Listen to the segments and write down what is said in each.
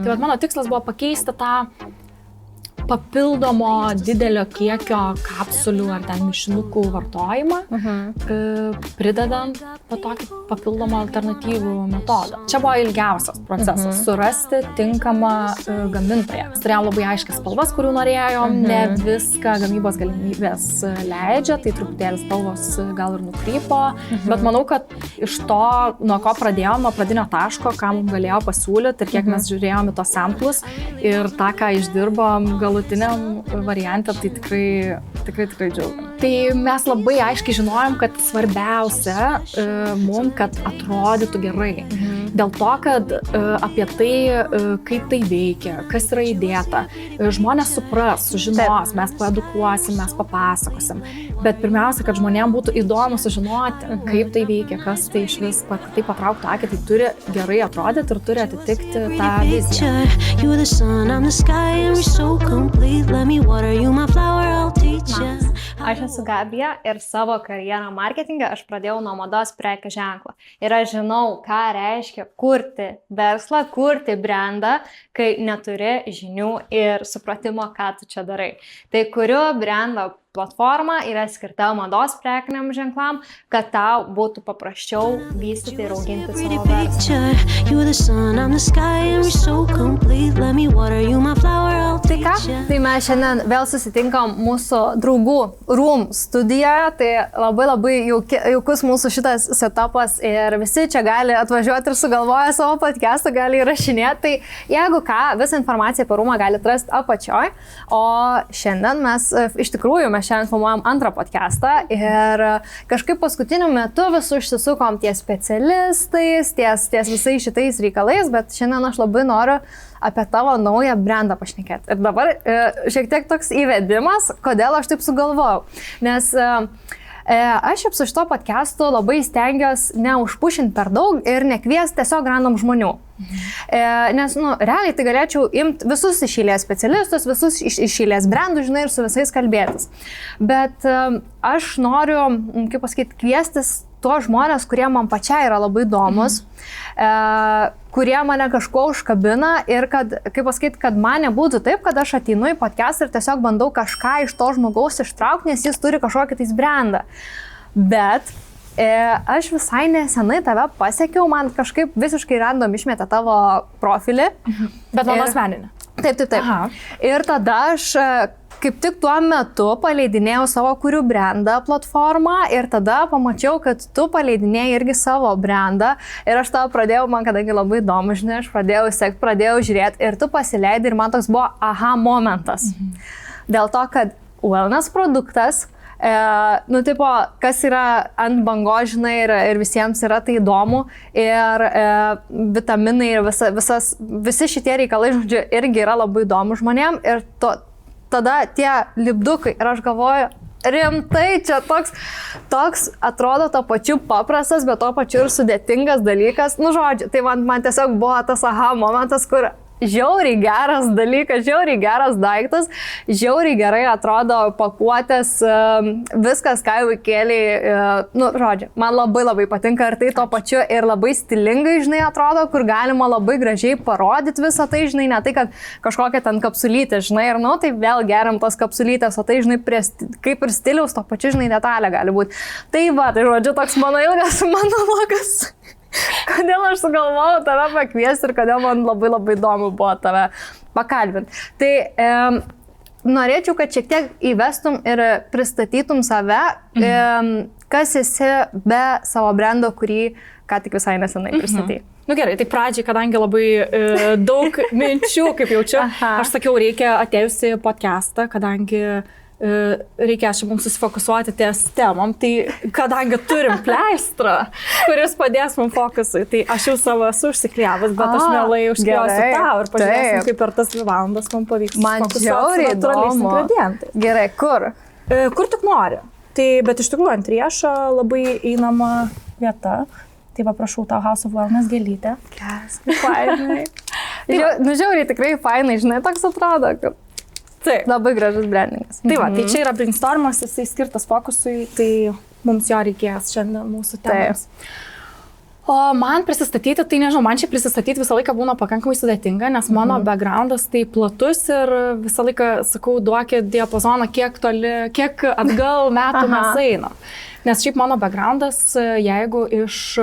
Tai vat mano tikslas buvo pakeisti tą papildomo didelio kiekio kapsulių ar ten mišinukų vartojimą, pridedant tokį papildomą alternatyvų metodą. Čia buvo ilgiausias procesas - surasti tinkamą gamintoją. Turėjom labai aiškias spalvas, kurių norėjom, ne viską gamybos galimybės leidžia, tai truputėlis spalvos gal ir nukrypo, bet manau, kad iš to, nuo ko pradėjom, nuo pradinio taško, ką mums galėjo pasiūlyti ir kiek mes žiūrėjom į tos samplus ir tą, ką išdirbom galutiniam variante, tai tikrai džiaugiam. Tai mes labai aiškiai žinojom, kad svarbiausia mums, kad atrodytų gerai. Dėl to, kad apie tai, kaip tai veikia, kas yra įdėta, žmonės supras, sužinos, mes paedukuosim, mes papasakosim. Bet pirmiausia, kad žmonėms būtų įdomu sužinoti, kaip tai veikia, kas tai iš vis, tai patrauktų akį, tai turi gerai atrodyti ir turi atitikti tą viziją. Aš esu Gabija ir savo karjerą marketingą aš pradėjau nuo mados prekės ženklo. Ir aš žinau, ką reiškia kurti verslą, kurti brandą, kai neturi žinių ir supratimo, ką tu čia darai. Tai kuriu brando platforma yra skirta mados prekiniam ženklam, kad tau būtų paprasčiau vystyti ir auginti savo verslą. Tai ką? Tai mes šiandien vėl susitinkam mūsų draugų Room studijoje, tai labai jaukus mūsų šitas setupas ir visi čia gali atvažiuoti ir sugalvoja savo podcastą, gali įrašinėti. Tai jeigu ką, visą informaciją apie Roomą galite rasti apačioj, o šiandien mes iš tikrųjų šiandien filmuojam antrą podcastą ir kažkaip paskutiniu metu visų išsisukom ties specialistais, ties visais šitais reikalais, bet šiandien aš labai noriu apie tavo naują brandą pašnekėti. Ir dabar šiek tiek toks įvedimas, kodėl aš taip sugalvojau. Nes aš su šito podcastu labai stengiuosi neužpušinti per daug ir nekviesti tiesiog random žmonių. Nes, realiai tai galėčiau imti visus iš eilės specialistus, visus iš eilės brandų, žinai, ir su visais kalbėtis. Bet aš noriu, kaip pasakyti, kviestis tuos žmonės, kurie man pačiai yra labai įdomus, kurie mane kažko užkabina ir kad, kaip pasakyti, kad man nebūtų taip, kad aš ateinu į podcastą ir tiesiog bandau kažką iš to žmogaus ištraukti, nes jis turi kažkokį tais brandą. Bet aš visai nesenai tave pasiekiau, man kažkaip visiškai random išmetė tavo profilį. Bet mano asmeninė. Taip. Aha. Ir tada aš kaip tik tuo metu paleidinėjau savo kurių brandą platformą ir tada pamačiau, kad tu paleidinėjai irgi savo brandą ir aš tavo pradėjau, man kadangi labai įdomu, žinai, aš pradėjau sekti, pradėjau žiūrėti ir tu pasileidai ir man toks buvo aha momentas. Dėl to, kad wellness produktas, kas yra ant bangos, žinai, ir visiems yra tai įdomu ir vitaminai ir visi šitie reikalai, žodžiu, irgi yra labai įdomu žmonėm ir tada tie lipdukai ir aš galvoju, rimtai, čia toks atrodo to pačiu paprastas, bet to pačiu ir sudėtingas dalykas, žodžiu, tai man tiesiog buvo tas aha momentas, kur žiauriai geras dalykas, žiauriai geras daiktas, žiauriai gerai atrodo pakuotės, viskas, ką jau įkėlei, žodžiu, man labai patinka ir tai to pačiu ir labai stilingai, žinai, atrodo, kur galima labai gražiai parodyti visą tai, žinai, ne tai, kad kažkokia ten kapsulytė, žinai, ir tai vėl geriam tos kapsulytės, o tai, žinai, kaip ir stiliaus to pačiu, žinai, detalė gali būti. Tai žodžiu, toks mano ilgas monologas. Kodėl aš sugalvojau tave pakviesti ir kodėl man labai įdomu buvo tave pakalbinti. Tai norėčiau, kad šiek tiek įvestum ir pristatytum save, kas esi be savo brando, kurį ką tik visai nesenai pristatei. Gerai, tai pradžiai, kadangi labai daug minčių, kaip jaučiu, aš sakiau, reikia atėjusi podcastą, kadangi reikia mums susifokusuoti ties temom, tai kadangi turim pleistrą, kuris padės mums fokusui, tai aš jau savo esu užsiklijavęs, bet aš mielai užkliuosiu tau ir pažiūrėsim, kaip per tas 2 valandas mums pavyks fokusuoti su natūraliais ingredientais. Gerai, kur? Kur tik nori. Tai, bet iš tikrųjų ant Riešo labai einama vieta. Tai prašau tau House of Wellness gėlytę. Geras, fainai. Žiauriai tikrai fainai, žinai, toks atrodo, kad taip. Labai gražus brandingas. Tai tai čia yra brainstormas, jisai skirtas fokusui, tai mums jo reikės šiandien mūsų temos. O man prisistatyti, tai nežinau, man čia prisistatyti visą laiką būna pakankamai sudėtinga, nes mano backgroundas tai platus ir visą laiką, sakau, duokit diapazoną, kiek toli, kiek atgal metų mes einam. Nes šiaip mano backgroundas, jeigu iš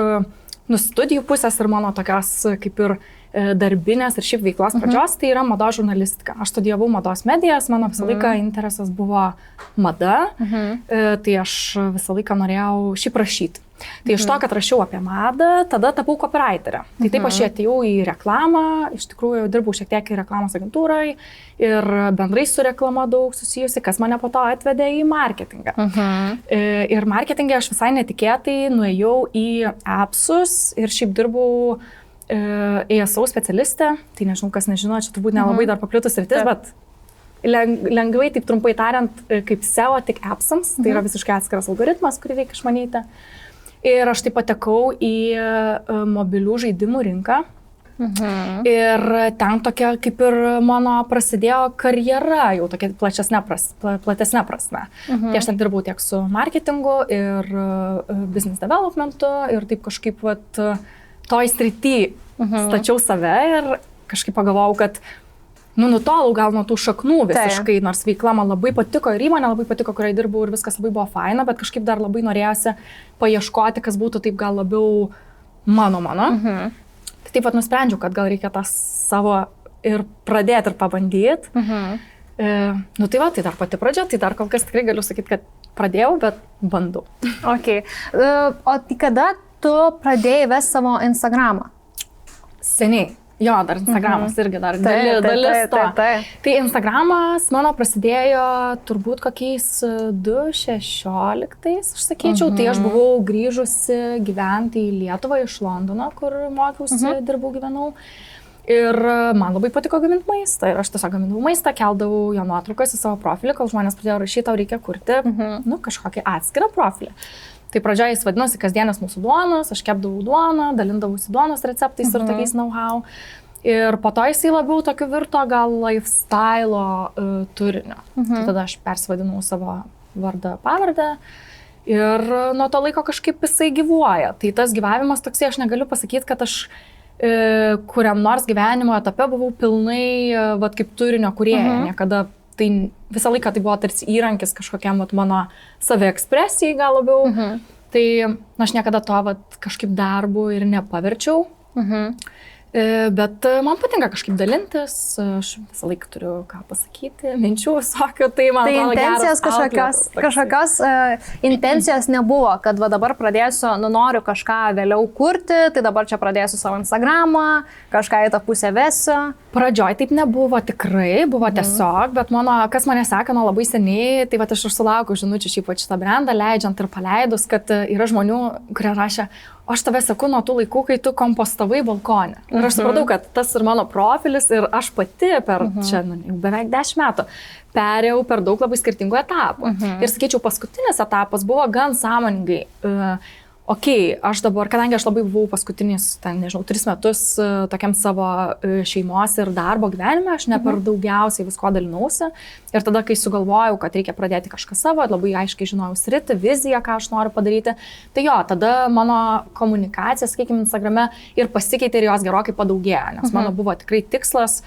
studijų pusės ir mano tokios kaip ir darbinės ir šiaip veiklos pradžios, tai yra mados žurnalistika. Aš studijavau mados medijas, mano visą laiką interesas buvo mada, tai aš visą laiką norėjau šiaip rašyti. Tai iš to, kad rašiau apie madą, tada tapau copywriterė. Tai taip aš atėjau į reklamą, iš tikrųjų dirbau šiek tiek į reklamos agentūrai ir bendrai su reklama daug susijusi, kas mane po to atvedė į marketingą. Ir marketingė aš visai netikėtai nuėjau į appsus ir šiaip dirbau ESO specialistė. Tai nežinau, kas nežino, čia turbūt nelabai dar paplitus sritis, bet lengvai, taip trumpai tariant, kaip SEO tik appsams, tai yra visiškai atskiras algoritmas, kurį reikia išmanyti. Ir aš taip patekau į mobilių žaidimų rinką. Ir ten tokia kaip ir mano prasidėjo karjera, jau tokia platesnė prasme. Tai aš ten dirbau tiek su marketingu ir business developmentu ir taip kažkaip toj srity stačiau save ir kažkaip pagalvojau, kad nutolau gal nuo tų šaknų visiškai, nors veikla man labai patiko ir įmonė labai patiko, kurioje dirbau ir viskas labai buvo faina, bet kažkaip dar labai norėjosi paieškoti, kas būtų taip gal labiau mano. Tai taip pat nusprendžiau, kad gal reikia tą savo ir pradėti ir pabandyti. Tai dar pati pradžia, tai dar kol kas tikrai galiu sakyti, kad pradėjau, bet bandau. Okay. O tai kada tu pradėjai vesti savo Instagramą? Seniai. Jo, dar Instagramas irgi dar dalis to. Tai Instagramas mano prasidėjo turbūt kokiais 2016, aš sakyčiau. Tai aš buvau grįžusi gyventi į Lietuvą iš Londono, kur mokiausi, dirbau, gyvenau. Ir man labai patiko gaminti maistą. Ir aš tiesiog gaminau maistą, keldavau jo nuotraukas į savo profilį, kol žmonės pradėjo rašyti, tau reikia kurti kažkokį atskirą profilį. Tai pradžioje jis vadinosi kasdienės mūsų duonos, aš kepdavau duoną, dalindavausi duonos receptais ir tokiais know-how. Ir po to jisai labiau tokiu virto gal lifestyle turinio. Tai tada aš persivadinau savo vardą, pavardę ir nuo to laiko kažkaip jisai gyvuoja. Tai tas gyvavimas toksai, aš negaliu pasakyti, kad aš kuriam nors gyvenimo etape buvau pilnai kaip turinio kūrėja. Niekada tai visą laiką tai buvo tarsi įrankis kažkokiam mano saviekspresijai gal labiau. Tai aš niekada to kažkaip darbu ir nepaverčiau. Bet man patinka kažkaip dalintis, aš visą laiką turiu ką pasakyti, minčių visokių, tai man atrodo geras. Kažkokios intencijos nebuvo, kad dabar pradėsiu, noriu kažką vėliau kurti, tai dabar čia pradėsiu savo Instagramą, kažką į tą pusę vesiu. Pradžioj taip nebuvo tikrai, buvo tiesiog, bet kas mane seka nuo labai seniai, tai aš sulaukiu žinučių šiaip šitą brandą, leidžiant ir paleidus, kad yra žmonių, kurie rašė, aš tave seku nuo tų laikų, kai tu kompostavai balkonę. Ir aš supratau, kad tas ir mano profilis, ir aš pati per čia jau beveik 10 metų perėjau per daug labai skirtingų etapų. Ir sakyčiau, paskutinis etapas buvo gan sąmoningai. Aš dabar, kadangi aš labai buvau paskutinius, 3 metus tokiam savo šeimos ir darbo gyvenime, aš ne per daugiausiai visko dalinausi. Ir tada, kai sugalvojau, kad reikia pradėti kažką savo, labai aiškiai žinojau sritį, viziją, ką aš noriu padaryti, tai tada mano komunikacija, sakykime, Instagrame ir pasikeitė ir jos gerokai padaugėjo, nes mano buvo tikrai tikslas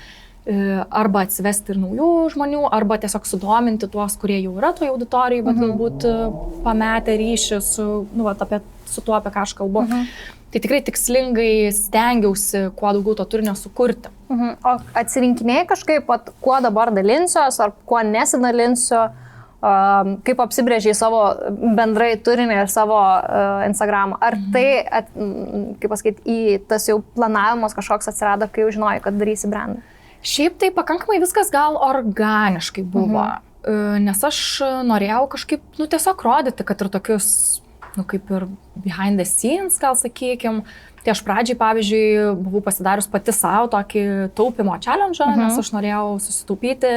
arba atsivesti ir naujų žmonių, arba tiesiog sudominti tuos, kurie jau yra toje auditorijoje, bet galbūt pametę ryšį su tuo, apie ką aš kalbu. Tai tikrai tikslingai stengiausi kuo daugiau to turinio sukurti. O atsirinkinėjai kažkaip, kuo dabar dalinsiuos, ar kuo nesidalinsiu, kaip apsibrėžiai savo bendrai turinį ir savo Instagramą? Ar tai, kaip pasakyti, tas jau planavimas kažkoks atsirado, kai jau žinojai, kad darysi brandą? Šiaip tai pakankamai viskas gal organiškai buvo, nes aš norėjau kažkaip, tiesiog rodyti, kad ir tokius, kaip ir behind the scenes, gal sakykim. Tai aš pradžiai, pavyzdžiui, buvau pasidarius pati savo tokį taupimo challenge, nes aš norėjau susitaupyti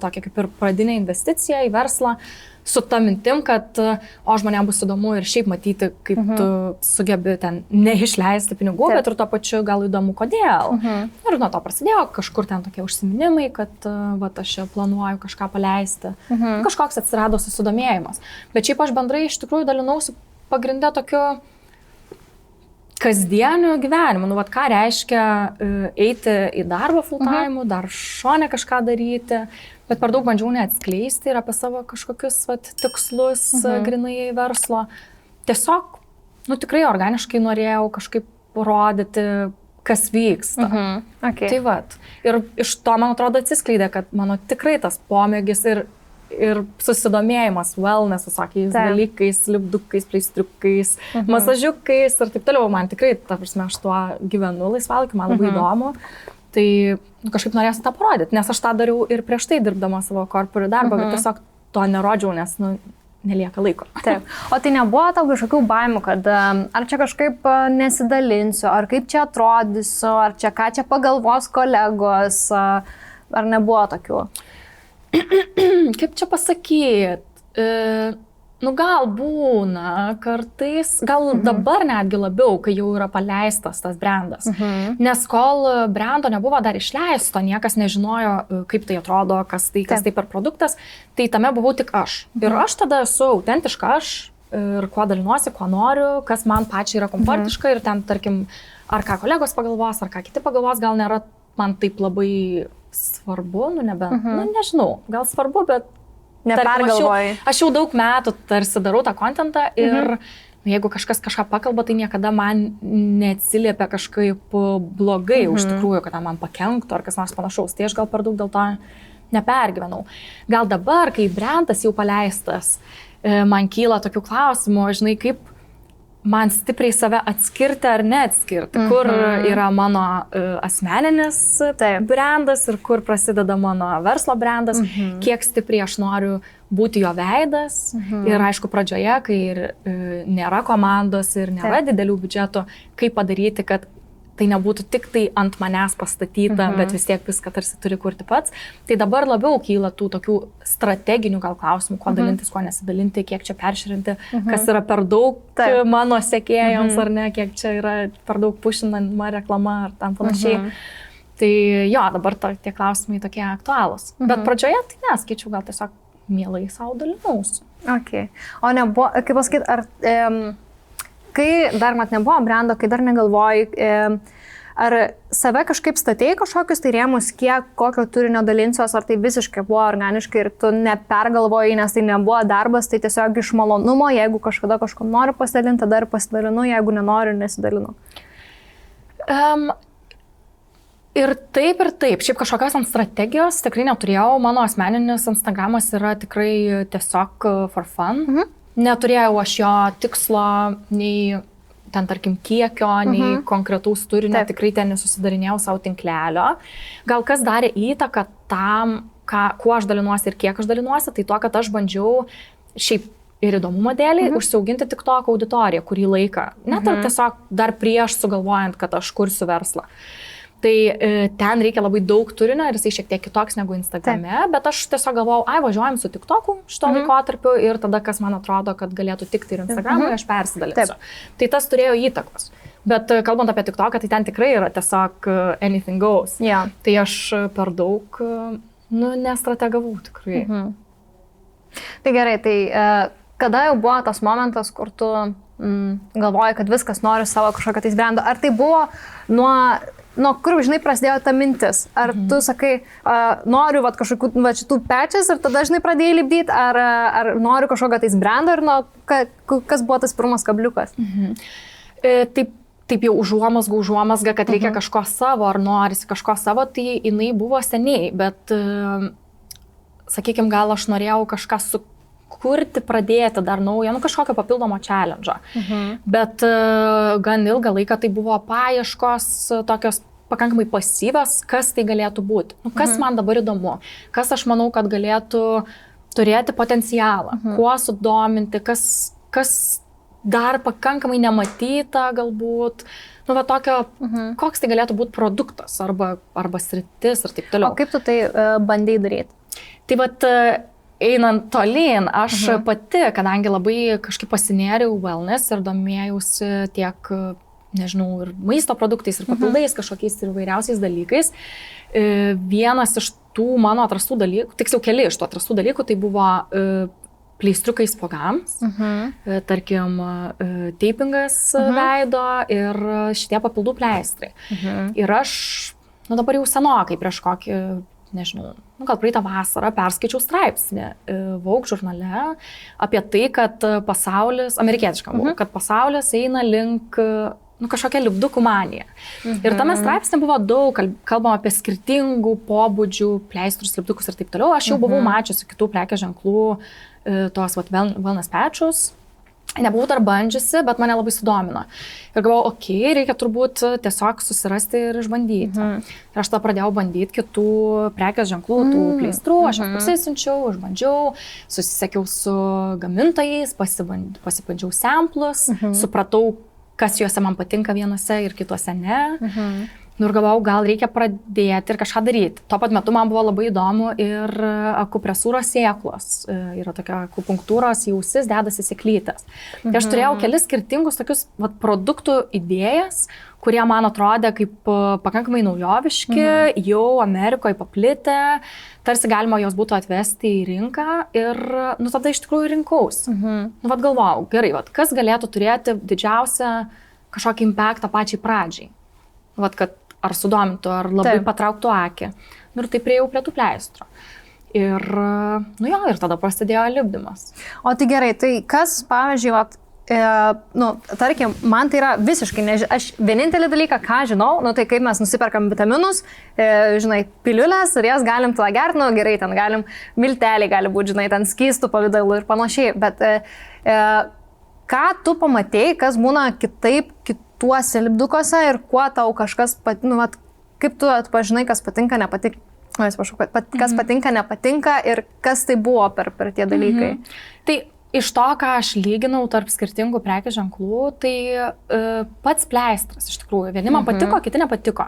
tokią kaip ir pradinę investiciją į verslą, su ta mintim, kad žmonėms bus įdomu ir šiaip matyti, kaip tu sugebi ten neišleisti pinigų, bet ir tuo pačiu gal įdomu, kodėl. Ir nuo to prasidėjo kažkur ten tokie užsiminimai, kad aš planuoju kažką paleisti. Kažkoks atsirado susidomėjimas. Bet šiaip aš bendrai iš tikrųjų dalinausi pagrindę tokiu kasdieniu gyvenimu. Nu, vat, ką reiškia eiti į darbą full time, dar šone kažką daryti, bet per daug bandžiau neatskleisti ir apie savo kažkokius vat, tikslus grinai verslo. Tiesiog, nu, tikrai organiškai norėjau kažkaip rodyti, kas vyksta. Okay. Tai vat. Ir iš to, man atrodo, atsiskleidė, kad mano tikrai tas pomėgis ir susidomėjimas wellness, visokiais dalykais, lipdukais, pleistriukais, masažiukais ir taip toliau. Man tikrai, ta prasme, aš tuo gyvenu laisvalaikiu, man labai įdomu. Tai kažkaip norėsiu tą parodyti, nes aš tą dariau ir prieš tai dirbdama savo korporatyvų darbą, bet tiesiog to nerodžiau, nes, nu, nelieka laiko. Taip. O tai nebuvo tau kažkokių baimių, kad ar čia kažkaip nesidalinsiu, ar kaip čia atrodysiu, ar čia ką čia pagalvos kolegos, ar nebuvo tokių? Kaip čia pasakyt? Nu, gal būna kartais, gal dabar netgi labiau, kai jau yra paleistas tas brandas. Nes kol brando nebuvo dar išleisto, niekas nežinojo, kaip tai atrodo, kas tai per produktas, tai tame buvau tik aš. Ir aš tada esu autentiška aš ir kuo dalinuosi, kuo noriu, kas man pačiai yra komfortiška ir ten, tarkim, ar ką kolegos pagalvos, ar ką kiti pagalvos, gal nėra man taip labai svarbu, nu nebent, nu nežinau, gal svarbu, bet nepergalvoji. Aš jau daug metų tarsi darau tą kontentą ir jeigu kažkas kažką pakalba, tai niekada man neatsiliepia kažkaip blogai, iš tikrųjų, kad man pakenktų ar kas nors panašaus. Tai aš gal per daug dėl to nepergyvenau. Gal dabar, kai brandas jau paleistas, man kyla tokių klausimų, žinai, kaip man stipriai save atskirti ar neatskirti, kur yra mano asmeninis brandas ir kur prasideda mano verslo brandas, kiek stipriai aš noriu būti jo veidas. Ir aišku, pradžioje, kai ir nėra komandos ir nėra didelių biudžetų, kaip padaryti, kad tai nebūtų tik tai ant manęs pastatyta, bet vis tiek viską tarsi turi kurti pats. Tai dabar labiau kyla tų tokių strateginių gal klausimų, kuo dalintis, kuo nesidalinti, kiek čia peržiūrinti, kas yra per daug mano sekėjams ar ne, kiek čia yra per daug pušinama reklama ar tam panašiai. Tai jo, dabar tie klausimai tokie aktualūs. Bet pradžioje tai neskaičiau, gal tiesiog mielai savo dalinausi. Okay. O nebuvo, kaip pasakyti, ar... Kai dar mat nebuvo brando, kai dar negalvojai, ar save kažkaip statėjai kažkokius tai rėmus, kiek kokio turinio dalinsios, ar tai visiškai buvo organiškai ir tu nepergalvojai, nes tai nebuvo darbas, tai tiesiog iš malonumo, jeigu kažkada kažkom noriu pasidalinti, tada ir pasidalinu, jeigu nenoriu, nesidalinu. Ir taip. Šiaip kažkokios ant strategijos tikrai neturėjau, mano asmeninis Instagramas yra tikrai tiesiog for fun. Neturėjau aš jo tikslo, nei ten, tarkim, kiekio, nei konkretaus turinio, tikrai ten nesusidarinėjau savo tinklelio. Gal kas darė įtaką tam, kuo aš dalinuosi ir kiek aš dalinuosi, tai to, kad aš bandžiau šiaip ir įdomumo dėlį užsiauginti TikTok auditoriją kurį laiką. Net tiesiog dar prieš sugalvojant, kad aš kursiu verslą. Tai ten reikia labai daug turinio ir jisai šiek tiek kitoks negu Instagrame, bet aš tiesiog galvojau, važiuojam su TikToku šito laikotarpiu ir tada, kas man atrodo, kad galėtų tikti ir Instagramui, aš persidalinsiu. Tai tas turėjo įtakos. Bet kalbant apie TikToką, tai ten tikrai yra tiesiog anything goes. Tai aš per daug, nestrategavau tikrai. Tai gerai, tai kada jau buvo tas momentas, kur tu galvoji, kad viskas nori savo kažkokio tais brando? Ar tai buvo nuo kur, žinai, prasidėjo ta mintis? Ar tu sakai, noriu kažkokių šitų pečias ir tada, žinai, pradėjai lipdyti, ar noriu kažkokio tais brando ir kas buvo tas pirmas kabliukas? Taip jau užuomasga, kad reikia kažko savo, ar norisi kažko savo, tai jinai buvo seniai, bet, sakykime, gal aš norėjau kažką kurti, pradėti dar naują, kažkokio papildomo challenge'o. Bet gan ilgą laiką tai buvo paieškos tokios pakankamai pasyvios, kas tai galėtų būti. Kas man dabar įdomu, kas aš manau, kad galėtų turėti potencialą, kuo sudominti, kas dar pakankamai nematyta galbūt. Koks tai galėtų būti produktas arba sritis ir taip toliau. O kaip tu tai bandei daryti? Tai vat einant tolyn, aš pati, kadangi labai kažkaip pasinėriau wellness ir domėjausi tiek, nežinau, ir maisto produktais, ir papildais, kažkokiais ir vairiausiais dalykais, vienas iš tų mano atrastų dalykų, tiksliau keli iš tų atrastų dalykų, tai buvo pleistriukai spuogams, tarkim, teipingas veido ir šitie papildų pleistrai. Ir aš, dabar jau senokai prieš kokį, nežinau, gal praeitą vasarą perskaičiau straipsnį Vogue žurnale apie tai, kad pasaulis, amerikietiškam, kad pasaulis eina link kažkokia lipdukų manija. Ir tame straipsnė buvo daug, kalbama apie skirtingų pobūdžių pleistrus, lipdukus ir taip toliau. Aš jau buvau mačiusi kitų prekės ženklų, tos wellness patchus. Nebuvau dar bandžiusi, bet mane labai sudomino. Ir galvojau, reikia turbūt tiesiog susirasti ir išbandyti. Ir aš tą pradėjau bandyti kitų prekės ženklų, tų pleistrų, aš jas pasisiunčiau, išbandžiau, susisiekiau su gamintojais, pasibandžiau samplus, supratau, kas juose man patinka vienose ir kituose ne. Ir galvojau, gal reikia pradėti ir kažką daryti. Tuo pat metu man buvo labai įdomu ir akupresūros sėklos. Yra tokia akupunktūros į ausis dedasi sėklytės. Tai aš turėjau kelis skirtingus tokius produktų idėjas, kurie man atrodė kaip pakankamai naujoviški, jau Amerikoje paplitę, tarsi galima jos būtų atvesti į rinką ir tada iš tikrųjų rinkaus. Galvojau, gerai, kas galėtų turėti didžiausią kažkokį impactą pačiai pradžiai. Kad ar sudomintų, ar labai patrauktų akį. Ir tai priejau prie tų pleistro. Ir, ir tada prasidėjo lipdymas. O tai gerai, tai kas, pavyzdžiui, tarkim, man tai yra visiškai, aš vienintelį dalyką, ką žinau, tai kaip mes nusiperkam vitaminus, piliulės ir jas galim tada gerti, gerai, ten galim milteliai, gali būti, ten skystų pavidalų ir panašiai, bet ką tu pamatėjai, kas būna kitaip tuose lipdukuose ir kuo tau kažkas, kaip tu atpažinai, kas patinka, nepatinka, kas patinka, nepatinka ir kas tai buvo per tie dalykai. Tai iš to, ką aš lyginau tarp skirtingų prekės ženklų, tai pats pleistras iš tikrųjų. Vieni man patiko, kiti nepatiko.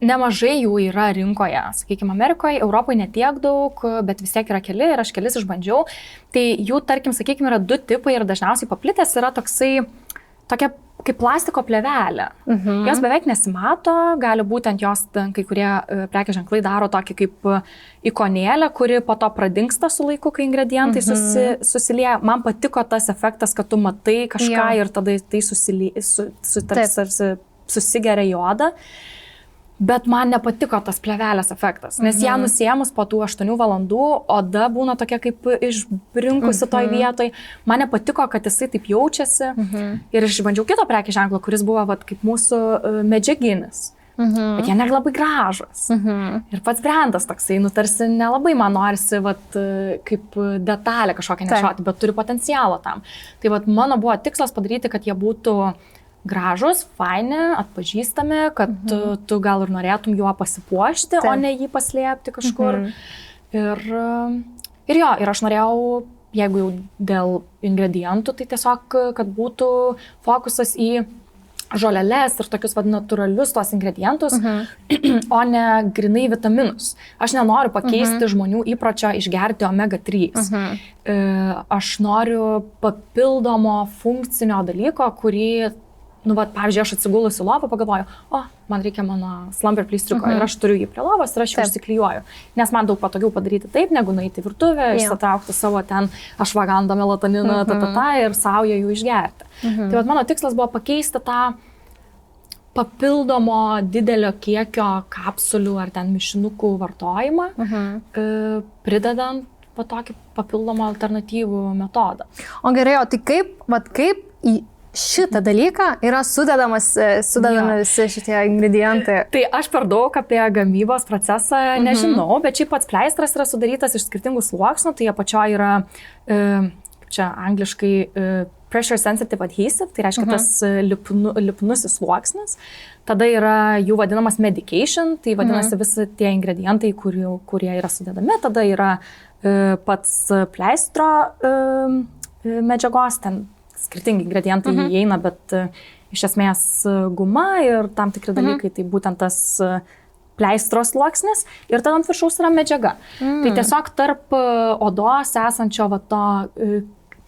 Nemažai jų yra rinkoje, sakykime, Amerikoje, Europoje netiek daug, bet vis tiek yra keli ir aš kelis išbandžiau. Tai jų, tarkim, sakykime, yra du tipai ir dažniausiai paplitęs yra tokia kaip plastiko plėvelė. Jos beveik nesimato, gali būtent jos, kai kurie prekės ženklai daro tokį kaip ikonėlę, kuri po to pradingsta su laiku, kai ingredientai susilieja. Man patiko tas efektas, kad tu matai kažką ir tada tai susigeria į odą. Bet man nepatiko tas plėvelės efektas, nes ją nusiėmus po tų 8 valandų, oda būna tokia kaip išbrinkusi toj vietoj. Man nepatiko, kad jisai taip jaučiasi. Ir išbandžiau kito prekės ženklo, kuris buvo kaip mūsų medžiaginis. Bet jie nelabai gražus. Ir pats brandas toksai, tarsi nelabai man norisi kaip detalę kažkokią nešioti, bet turi potencialo tam. Tai mano buvo tikslas padaryti, kad jie būtų gražus, faini, atpažįstami, kad tu gal ir norėtum juo pasipuošti, o ne jį paslėpti kažkur. Ir aš norėjau, jeigu jau dėl ingredientų, tai tiesiog, kad būtų fokusas į žoleles ir tokius natūralius tos ingredientus, o ne grinai vitaminus. Aš nenoriu pakeisti žmonių įpročio išgerti omega 3. Aš noriu papildomo funkcinio dalyko, kurį pavyzdžiui, aš atsigulus į lovą, pagalvoju, man reikia mano slumber pleistriuko ir aš turiu jį prie lovos ir aš jį užsiklijuoju. Nes man daug patogiau padaryti taip, negu nueiti į virtuvę, išsitraukti savo ten ašvagandą, melatoniną, ir savo jų išgerti. Tai mano tikslas buvo pakeisti tą papildomo didelio kiekio kapsulių ar ten mišinukų vartojimą, pridedant tokį papildomą alternatyvų metodą. O gerai, o tai kaip į šitą dalyką yra sudedami visi šitie ingredientai? Tai aš per daug apie gamybos procesą nežinau, bet šiaip pats pleistras yra sudarytas iš skirtingų sluoksnių, tai apačioje yra, čia angliškai, pressure sensitive adhesive, tai reiškia tas lipnusis sluoksnis. Tada yra jų vadinamas medication, tai vadinasi visi tie ingredientai, kurie yra sudedami. Tada yra pats pleistro medžiagos, ten skirtingi ingredientai įeina, bet iš esmės guma ir tam tikri dalykai, tai būtent tas pleistro sluoksnis ir tada ant viršaus yra medžiaga. Tai tiesiog tarp odos esančio to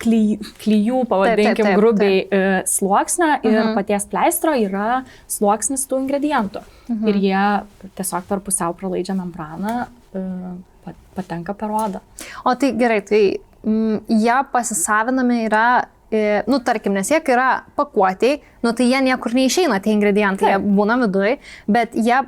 klijų, pavadinkim, grubiai sluoksnio ir paties pleistro yra sluoksnis tų ingredientų. Ir jie tiesiog per pusiau pralaidžią membraną patenka per odą. O tai gerai, tai jie pasisavinami yra, nu, tarkim, nes jie yra pakuotėjai, nu, tai jie niekur neišeina, tie ingredientai, jie būna viduje, bet jie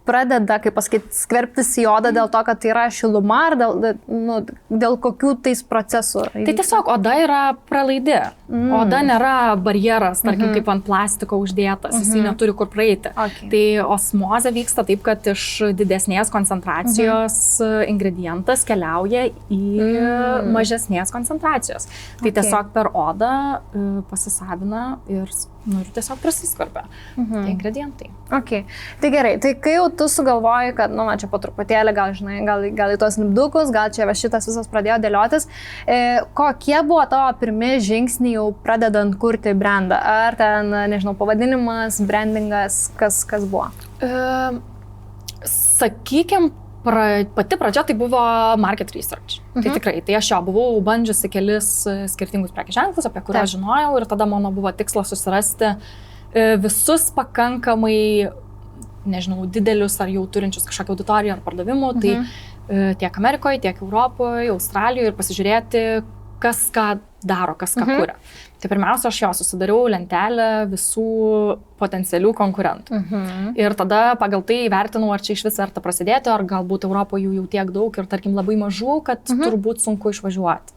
pradeda, kaip pasakyti, skverbtis į odą dėl to, kad tai yra šiluma ar dėl kokių tais procesų. Tai tiesiog oda yra pralaidi. Oda nėra barjeras, tarkim, kaip ant plastiko uždėtas, jis neturi kur praeiti. Tai osmozė vyksta taip, kad iš didesnės koncentracijos ingredientas keliauja į mažesnės koncentracijos. Tai tiesiog per odą pasisavina ir tiesiog prasiskverbia tie ingredientai. Okay. Tai gerai, tai kai jau tu sugalvoji, kad, nu, čia po truputėlį, gal, žinai, gal į tos lipdukus, gal čia šitas visas pradėjo dėliotis, kokie buvo tavo pirmi žingsniai jau pradedant kurti brandą? Ar ten, nežinau, pavadinimas, brandingas, kas buvo? Sakykime, pati pradžia tai buvo market research. Tai tikrai, tai aš buvau bandžiusi kelis skirtingus prekės ženklus, apie kuriuos žinojau, ir tada mano buvo tikslas susirasti visus pakankamai, nežinau, didelius ar jau turinčius kažkokią auditoriją ar pardavimų, tai tiek Amerikoje, tiek Europoje, Australijoje, ir pasižiūrėti, kas ką daro, kas ką kuria. Tai pirmiausia, aš susidariau lentelę visų potencialių konkurentų. Ir tada pagal tai vertinau, ar čia iš vis verta prasidėti, ar galbūt Europoje jų jau tiek daug ir, tarkim, labai mažų, kad turbūt sunku išvažiuoti.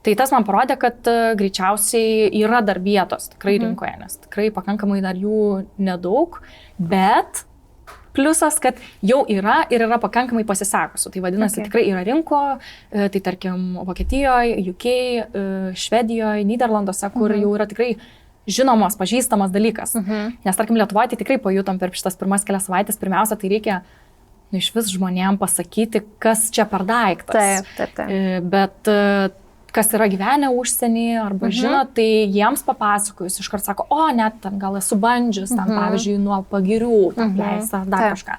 Tai tas man parodė, kad greičiausiai yra dar vietos tikrai rinkoje, nes tikrai pakankamai dar jų nedaug, bet pliusas, kad jau yra ir yra pakankamai pasisekusių. Tai vadinasi, tikrai yra rinko, tai tarkim Vokietijoje, UK, Švedijoje, Nyderlanduose, kur jau yra tikrai žinomas, pažįstamas dalykas. Nes tarkim Lietuvoje tai tikrai pajutom per šitas pirmas kelias savaitės, pirmiausia, tai reikia iš vis žmonėm pasakyti, kas čia per daiktas. Bet kas yra gyvenę užsienį arba žino, tai jiems papasakojus iškart sako, net ten gal esu bandžius, ten pavyzdžiui, nuo pagirių leis ar dar kažką.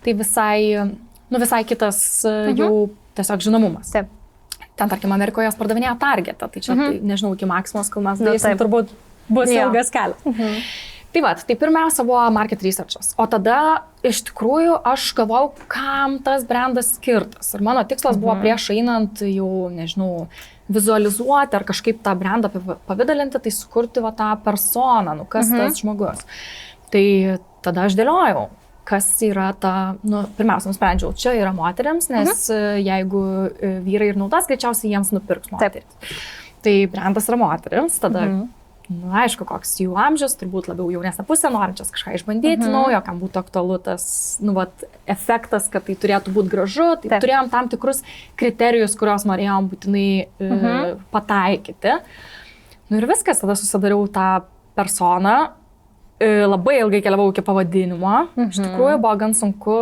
Tai visai kitas jau tiesiog žinomumas. Ten, tarkim, Amerikoje jos pardavinėja Targetą, tai čia, nežinau, iki Maximos, kol mes darysim, turbūt bus ilgas kelias. Tai tai pirmiausia buvo market researchas, o tada iš tikrųjų aš galvojau, kam tas brandas skirtas. Ir mano tikslas buvo prieš einant jau, nežinau, vizualizuoti ar kažkaip tą brandą pavidalinti, tai sukurti tą personą, kas tas žmogus. Tai tada aš dėliojau, kas yra ta, pirmiausia, nusprendžiau, čia yra moteriams, nes jeigu vyrai ir naudas, greičiausiai jiems nupirks moteris. Tai brandas yra moteriams, tada aišku, koks jų amžius, turbūt labiau jaunesnė pusė, norinčias kažką išbandyti naujo, kam būtų aktualu tas efektas, kad tai turėtų būti gražu. Tai turėjom tam tikrus kriterijus, kuriuos norėjom būtinai pataikyti. Ir viskas, tada susidariau tą personą. Labai ilgai keliavau iki pavadinimo. Iš tikrųjų buvo gan sunku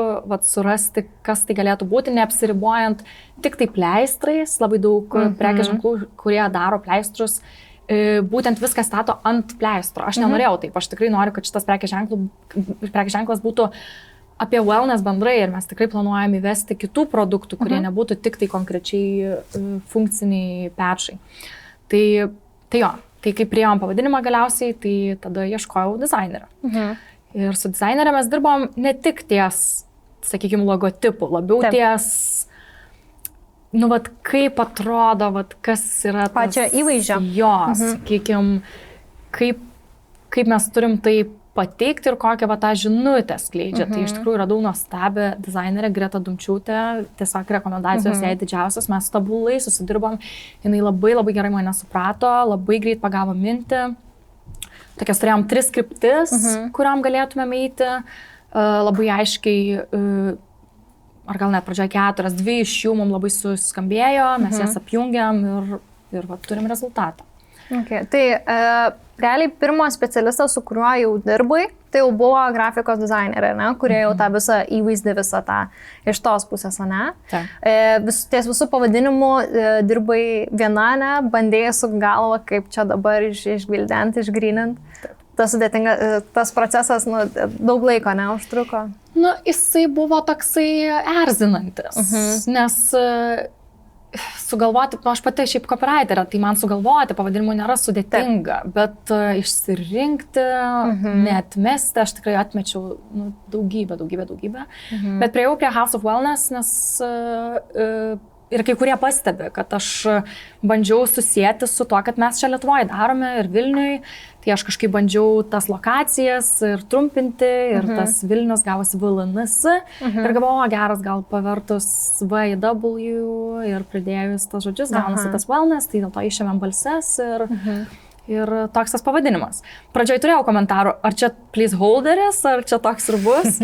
surasti, kas tai galėtų būti, neapsiribojant tik tai pleistrais. Labai daug prekės ženklų, kurie daro pleistrus, būtent viskas stato ant pleistro. Aš nenorėjau taip, aš tikrai noriu, kad šitas prekės ženklas būtų apie wellness bendrai ir mes tikrai planuojame įvesti kitų produktų, kurie nebūtų tik tai konkrečiai funkciniai pečai. Tai kai priėjom pavadinimą galiausiai, tai tada ieškojau dizainerio. Ir su dizainerė mes dirbom ne tik ties, sakykime, logotipų, labiau ties kaip atrodo, kas yra pačio įvaizdžio. Sakykime, kaip mes turim tai pateikti ir kokią tą žinutę skleidžia. Tai iš tikrųjų radau nuostabią dizainerę Greta Dumčiūtę, tiesiog rekomendacijos jai didžiausios, mes tobulai susidirbom, jinai labai labai gerai mane suprato, labai greit pagavo mintį. Tokias turėjom 3 kryptis, kuriam galėtumėm eiti, labai aiškiai, ar gal net pradžioje 4, 2 iš jų mums labai suskambėjo, mes jas apjungiam ir turim rezultatą. Tai realiai pirmas specialistas, su kuriuo jau dirbai, tai jau buvo grafikos dizainerė, kurie jau tą visą įvaizdį, visą tą iš tos pusės, ties visų pavadinimų dirbai viena, bandėjai su galva, kaip čia dabar išgvildenti, išgryninti. Tas procesas daug laiko neužtruko. Jisai buvo toksai erzinantis, nes sugalvoti, aš pati šiaip copywriterė, tai man sugalvoti pavadinimų nėra sudėtinga, bet išsirinkti, neatmesti, aš tikrai atmečiau daugybę. Bet priėjau prie House of Wellness, nes ir kai kurie pastebi, kad aš bandžiau susijęti su to, kad mes čia Lietuvoje darome ir Vilniui, tai aš kažkaip bandžiau tas lokacijas ir trumpinti ir tas Vilnius gavosi VLNS ir galvoju, geras gal pavertus VW ir pridėjus tas žodžius, gaunasi tas wellness, tai dėl to išėmėm balses ir toks tas pavadinimas. Pradžioj turėjau komentarų, ar čia placeholderis, ar čia toks ir bus.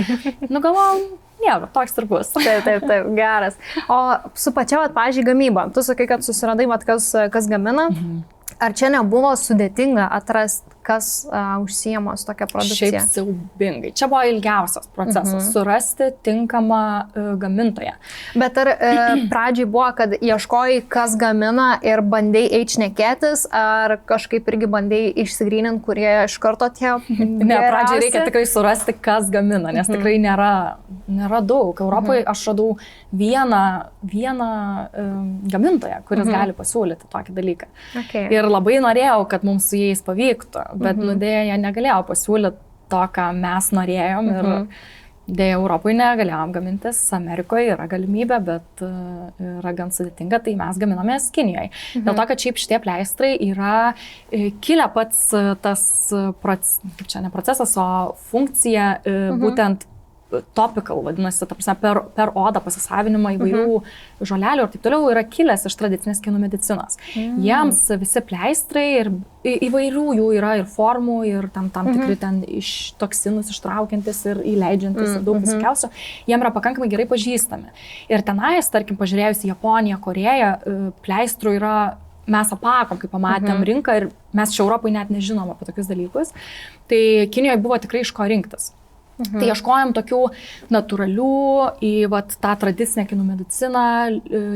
Galvojau, nieko, toks ir bus. Taip, geras. O su pačia, pavyzdžiui, gamyba. Tu sakai, kad susiradai, kas gamina. Ar čia nebuvo sudėtinga atrasti, kas užsiema su tokia produkcija? Šiaip siaubingai. Čia buvo ilgiausias procesas surasti tinkamą gamintoją. Bet ar pradžiai buvo, kad ieškojai, kas gamina ir bandėjai eiti šnekėtis, ar kažkaip irgi bandėjai išsigryninti, kurie iš karto tie geriausi? Ne, pradžiai reikia tikrai surasti, kas gamina, nes tikrai nėra daug. Europoje aš radau vieną gamintoją, kuris gali pasiūlyti tokį dalyką. Okay. Ir labai norėjau, kad mums su jais pavyktų, bet dėja jie negalėjo pasiūlyti to, ką mes norėjom ir dėja Europoje negalėjom gamintis, Amerikoje yra galimybė, bet yra gan sudėtinga, tai mes gaminamės Kinijoje. Dėl to, kad šiaip šitie pleistrai yra kilę pats tas, čia ne procesas, o funkcija būtent topical, vadinasi, ta prasme, per odą pasisavinimą įvairių žolelių ir taip toliau yra kilęs iš tradicinės kinų medicinos. Jiems visi pleistrai ir įvairių jų yra ir formų, ir tam tikri ten iš toksinus ištraukiantis ir įleidžiantis ir daug visokiausių, jiem yra pakankamai gerai pažįstami. Ir tenais, tarkim, pažiūrėjus į Japoniją, Koreją, pleistrų yra, mes apakom, kai pamatėm rinką ir mes čia Europoje net nežinom apie tokius dalykus, tai Kinijoje buvo tikrai iš ko rinktis. Tai ieškojom tokių natūralių į tą tradicinę kinų mediciną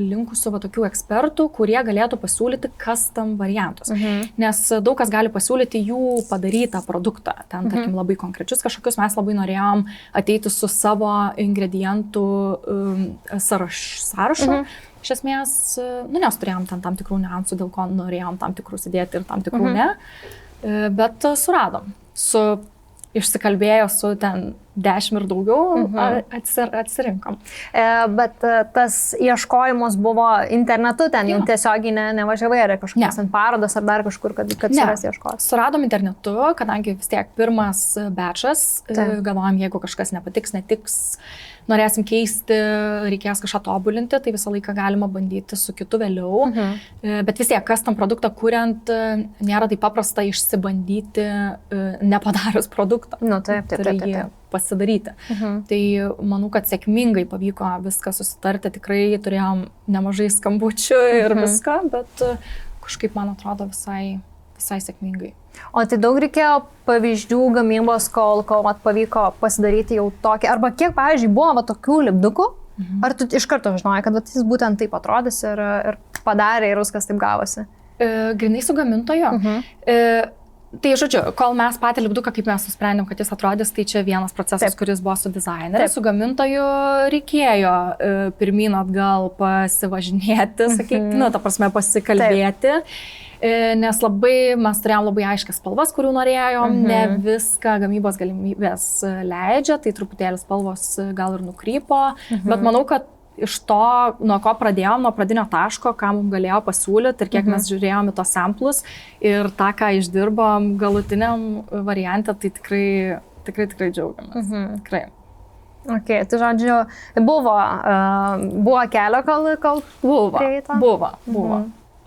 linkusių tokių ekspertų, kurie galėtų pasiūlyti custom variantus. Nes daug kas gali pasiūlyti jų padarytą produktą. Ten, tarkim, labai konkrečius kažkokius mes labai norėjom ateiti su savo ingredientų sąrašu. Iš esmės, nes turėjom ten tam tikrų niuansų, dėl ko norėjom tam tikrų įdėti ir tam tikrų ne. Bet suradom. Išsikalbėjo su ten 10 ir daugiau, atsirinkom. Bet tas ieškojimas buvo internetu, ten jau tiesiogiai nevažiavai, ar kažkokios ant parodos, ar dar kažkur, kad suras ieškoti? Suradom internetu, kadangi vis tiek pirmas batchas, galvojom, jeigu kažkas nepatiks, netiks, norėsim keisti, reikės kažką tobulinti, tai visą laiką galima bandyti su kitu vėliau. Bet vis tiek, kas tam produktą kuriant, nėra taip paprasta išsibandyti nepadarius produktą. Taip. Pasidaryti. Tai manau, kad sėkmingai pavyko viską susitarti, tikrai turėjom nemažai skambučių ir viską, bet kažkaip, man atrodo, visai sėkmingai. O tai daug reikėjo pavyzdžių gamybos, kol pavyko pasidaryti jau tokį, arba kiek, pavyzdžiui, buvo tokių lipdukų, ar tu iš karto žinojai, kad jis būtent taip atrodys ir padarė ir viskas taip gavosi? Grinai su gamintoju. Tai žodžiu, kol mes patį lipduką, kaip mes nusprendėm, kad jis atrodys, tai čia vienas procesas, kuris buvo su dizaineriu. Su gamintoju reikėjo pirmyn atgal pasivažinėti, sakykime, ta prasme pasikalbėti. Nes mes turėjom labai aiškias spalvas, kurių norėjom, ne viską gamybos galimybės leidžia, tai truputėlį spalvos gal ir nukrypo, bet manau, kad iš to, nuo ko pradėjom, nuo pradinio taško, ką mums galėjo pasiūlyti ir kiek mes žiūrėjom į tos samplus ir tą, ką išdirbom galutiniam variante, tai tikrai džiaugiamės. Tikrai. Okay, tai žodžiu, buvo kelio, kol Buvo.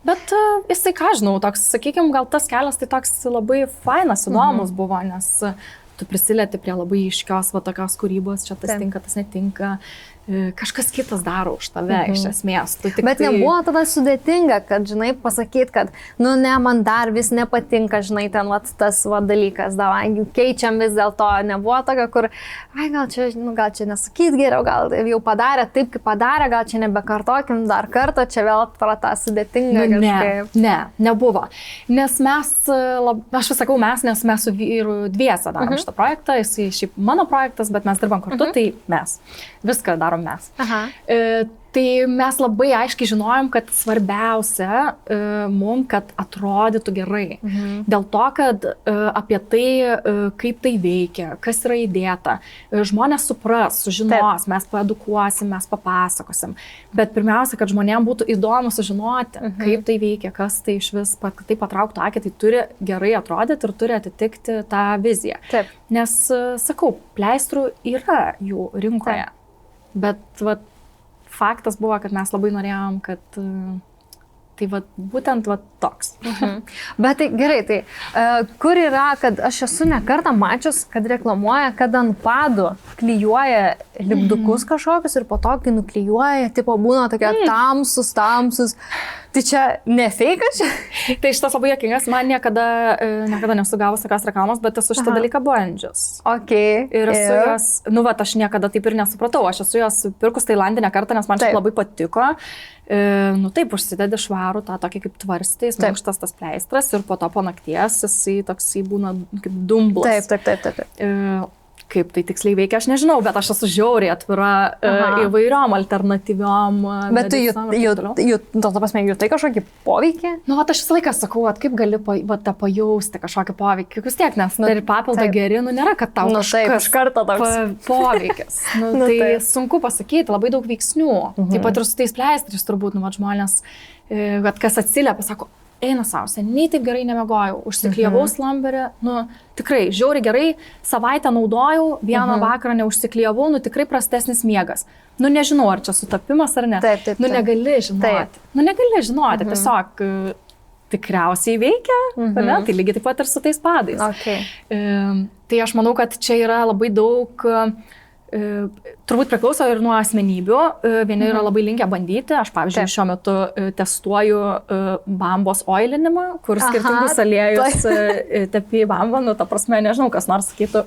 Bet jisai, ką žinau, toks, sakykime, gal tas kelias tai toks labai fainas, įdomus buvo, nes tu prisilieti prie labai iškios tokios kūrybos, čia tas tinka, tas netinka. Kažkas kitas daro už tave, iš esmės. Bet nebuvo tada sudėtinga, kad, žinai, pasakyti, kad, man dar vis nepatinka, žinai, ten tas dalykas, keičiam vis dėlto, nebuvo tokio, kur, gal čia nesakyt geriau, gal jau padarė taip, kaip padarė, gal čia nebekartokim dar kartą, čia vėl tą sudėtingą. Ne, nebuvo. Nes aš vis sakau mes, nes mes su vyru dviese darom šitą projektą, jis šiaip mano projektas, bet mes dirbam kartu, tai mes viską darom darom mes. Tai mes labai aiškiai žinojom, kad svarbiausia mums, kad atrodytų gerai. Dėl to, kad apie tai, kaip tai veikia, kas yra įdėta, žmonės supras, sužinos, mes paedukuosim, mes papasakosim. Bet pirmiausia, kad žmonėms būtų įdomu sužinoti, kaip tai veikia, kas tai iš vis, kad tai patrauktų akį, tai turi gerai atrodyti ir turi atitikti tą viziją. Taip. Nes, sakau, pleistrų yra jų rinkoje, bet faktas buvo, kad mes labai norėjom, kad tai būtent toks. Bet tai gerai, tai kur yra, kad aš esu ne kartą mačius, kad reklamuoja, kad ant padų klijuoja lipdukus kažkokius ir po to, kai nuklijuoja, tipo būna tokie tamsus. Tai čia ne feikas? Tai šitas labai juokingas, man niekada nesu gavus tokios reklamos, bet esu šitą dalyką bandžius. Ir esu jos, aš niekada taip ir nesupratau, aš esu jos pirkus Tailandį ne kartą, nes man čia labai patiko. Taip, užsidedi švarų, tą tokį kaip tvarstį, mankštas tas pleistras ir po to po nakties jisai toksai būna kaip dumblas. Taip. Kaip tai tiksliai veikia, aš nežinau, bet aš esu žiauriai atvira įvairiom alternatyviom. Bet tu jutai kažkokį poveikį? Aš visą laiką sakau, kaip gali pajausti kažkokį poveikį. Vis tiek, nes ir papildą geri, nėra, kad tau iš karto toks poveikis. Tai sunku pasakyti, labai daug veiksnių. Taip pat ir su tais pleistrais turbūt, žmonės, kas atsiliepia, sako, eina savo, seniai taip gerai nemegojau, užsiklijavau slamberį, tikrai, žiauriai gerai, savaitę naudojau, vieną vakarą neužsiklijavau, tikrai prastesnis miegas. Nežinau, ar čia sutapimas ar ne. Taip. Negali žinoti. Negali žinoti, tiesiog tikriausiai veikia, tai lygiai taip pat ir su tais padais. Tai aš manau, kad čia yra labai daug... Turbūt priklauso ir nuo asmenybių. Vieni yra labai linkę bandyti. Aš, pavyzdžiui, šiuo metu testuoju bambos oilinimą, kur skirtingus aliejus tepi bambą. Ta prasme, nežinau, kas nors sakytų.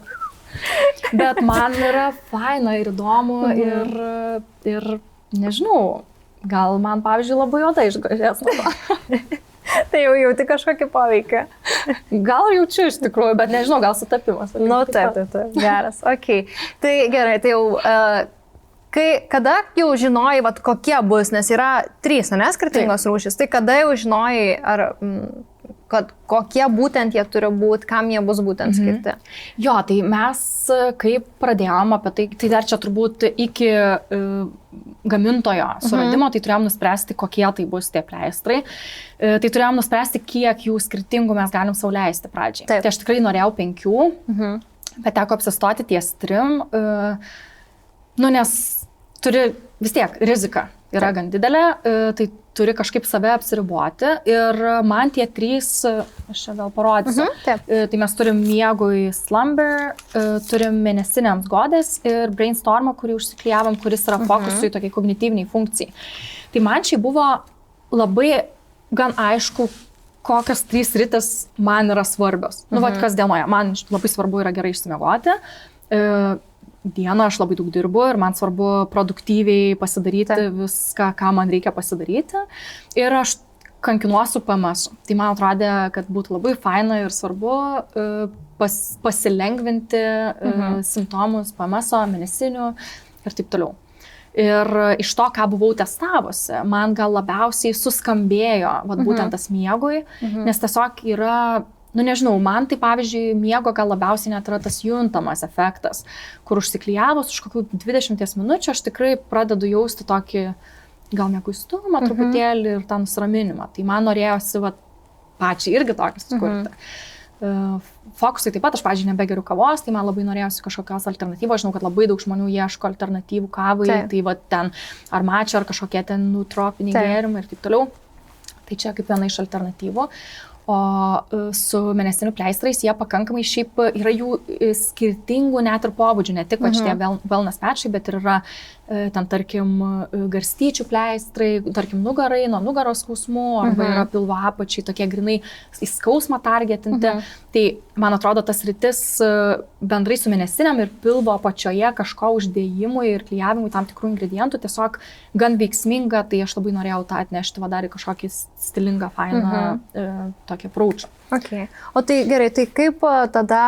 Bet man yra faina ir įdomu ir nežinau, gal man, pavyzdžiui, labai oda išgražės nuo to. Tai jau jauti kažkokį poveikį. Gal jaučiu iš tikrųjų, bet nežinau, gal sutapimas. Taip. Geras. Tai gerai, tai jau kada jau žinojai, kokie bus, nes yra 3, skirtingos rūšys, tai kada jau žinojai, kokie būtent jie turi būti, kam jie bus būtent skirti? Jo, tai mes kaip pradėjom apie tai dar čia turbūt iki gamintojo suradimo, tai turėjom nuspręsti, kokie tai bus tie pleistrai. Tai turėjom nuspręsti, kiek jų skirtingų mes galim sau leisti pradžiai. Tai aš tikrai norėjau 5, bet teko apsistoti ties 3, nes turi vis tiek rizika yra gan didelė, tai turi kažkaip save apsiriboti ir man tie 3, aš čia vėl parodysiu, tai mes turim miegui slumber, turim mėnesiniams goddess ir brainstormą, kurį užsiklijavom, kuris yra fokusui tokiai kognityviniai funkcijai. Tai man čia buvo labai gan aišku, kokios 3 sritis man yra svarbios. Kas dienoje, man labai svarbu yra gerai išsimiegoti. Dieną aš labai daug dirbu ir man svarbu produktyviai pasidaryti viską, ką man reikia pasidaryti. Ir aš kankinuosiu PMS. Tai man atrodė, kad būtų labai faina ir svarbu pasilengvinti simptomus PMS-o, mėnesinių ir taip toliau. Ir iš to, ką buvau testavusi, man gal labiausiai suskambėjo būtent tas miegui, nes tiesiog yra... nežinau, man tai pavyzdžiui miego gal labiausiai net yra tas juntamas efektas, kur užsiklijavus už kokių 20 minučių aš tikrai pradedu jausti tokį gal mieguistumą truputėlį ir tą nusiraminimą. Tai man norėjosi pačiai irgi tokį sukurti. Fokusai taip pat, aš, pavyzdžiui, nebegeriu kavos, tai man labai norėjosi kažkokios alternatyvos. Žinau, kad labai daug žmonių ieško alternatyvų kavai, tai ten ar mačia, ar kažkokie ten nutropiniai gėrimai ir taip toliau. Tai čia kaip viena iš alternatyvų. O su mėnesinių pleistrais jie pakankamai šiaip yra jų skirtingų net ir pobūdžių, ne tik šitie wellness patchai, bet ir yra ten, tarkim, garstyčių pleistrai, tarkim, nugarai, nuo nugaros skausmų, arba yra pilvo apačiai, tokie grinai į skausmą targetinti. Tai, man atrodo, tas rytis bendrai su mėnesiniam ir pilvo apačioje kažko uždėjimui ir klijavimui tam tikrų ingredientų tiesiog gan veiksminga, tai aš labai norėjau tą atnešti dar į kažkokį stilingą, fainą tokį approachą. O tai gerai, tai kaip tada,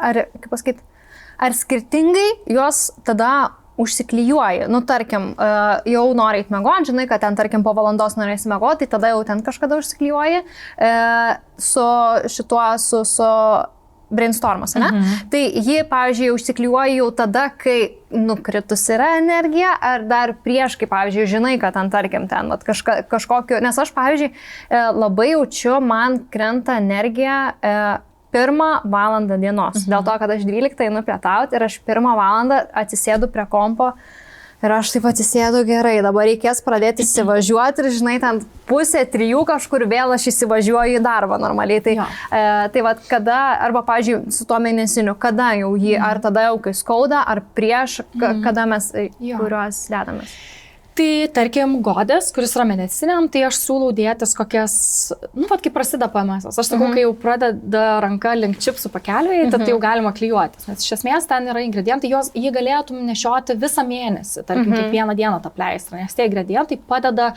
ar skirtingai juos tada užsiklijuoji, nu tarkim, jau nori eit miegoti, žinai, kad ten tarkim po valandos norėsi miegoti, tai tada jau ten kažkada užsiklijuoji su šituo, su brainstormas, ne? Tai jį, pavyzdžiui, užsiklijuoji jau tada, kai nukritus yra energija, ar dar prieš, kai, pavyzdžiui, žinai, kad ten, tarkim, ten kažkokiu, nes aš, pavyzdžiui, labai jaučiu, man krenta energija 1 valandą dienos. Dėl to, kad aš 12 einu pietauti ir aš 1 valandą atsisėdu prie kompo ir aš taip atsisėdu gerai, dabar reikės pradėti įsivažiuoti ir, žinai, ten 2:30 kažkur vėl aš įsivažiuoju į darbą normaliai. Tai vat kada, arba, pavyzdžiui, su tuo mėnesiniu, kada jau jį, ar tada jau kai skauda, ar prieš, kada mes kuriuos dedamės. Tai tarkim, godės, kuris yra medicininiam, tai aš siūlau dėtis kokias, kai prasideda PMS. Aš sakau, kai jau pradeda ranka link čipsų pakeliui, tai jau galima klijuotis. Nes iš esmės ten yra ingredientai, jį galėtum nešioti visą mėnesį, tarkim, kiekvieną dieną tą pleistrą, nes tie ingredientai padeda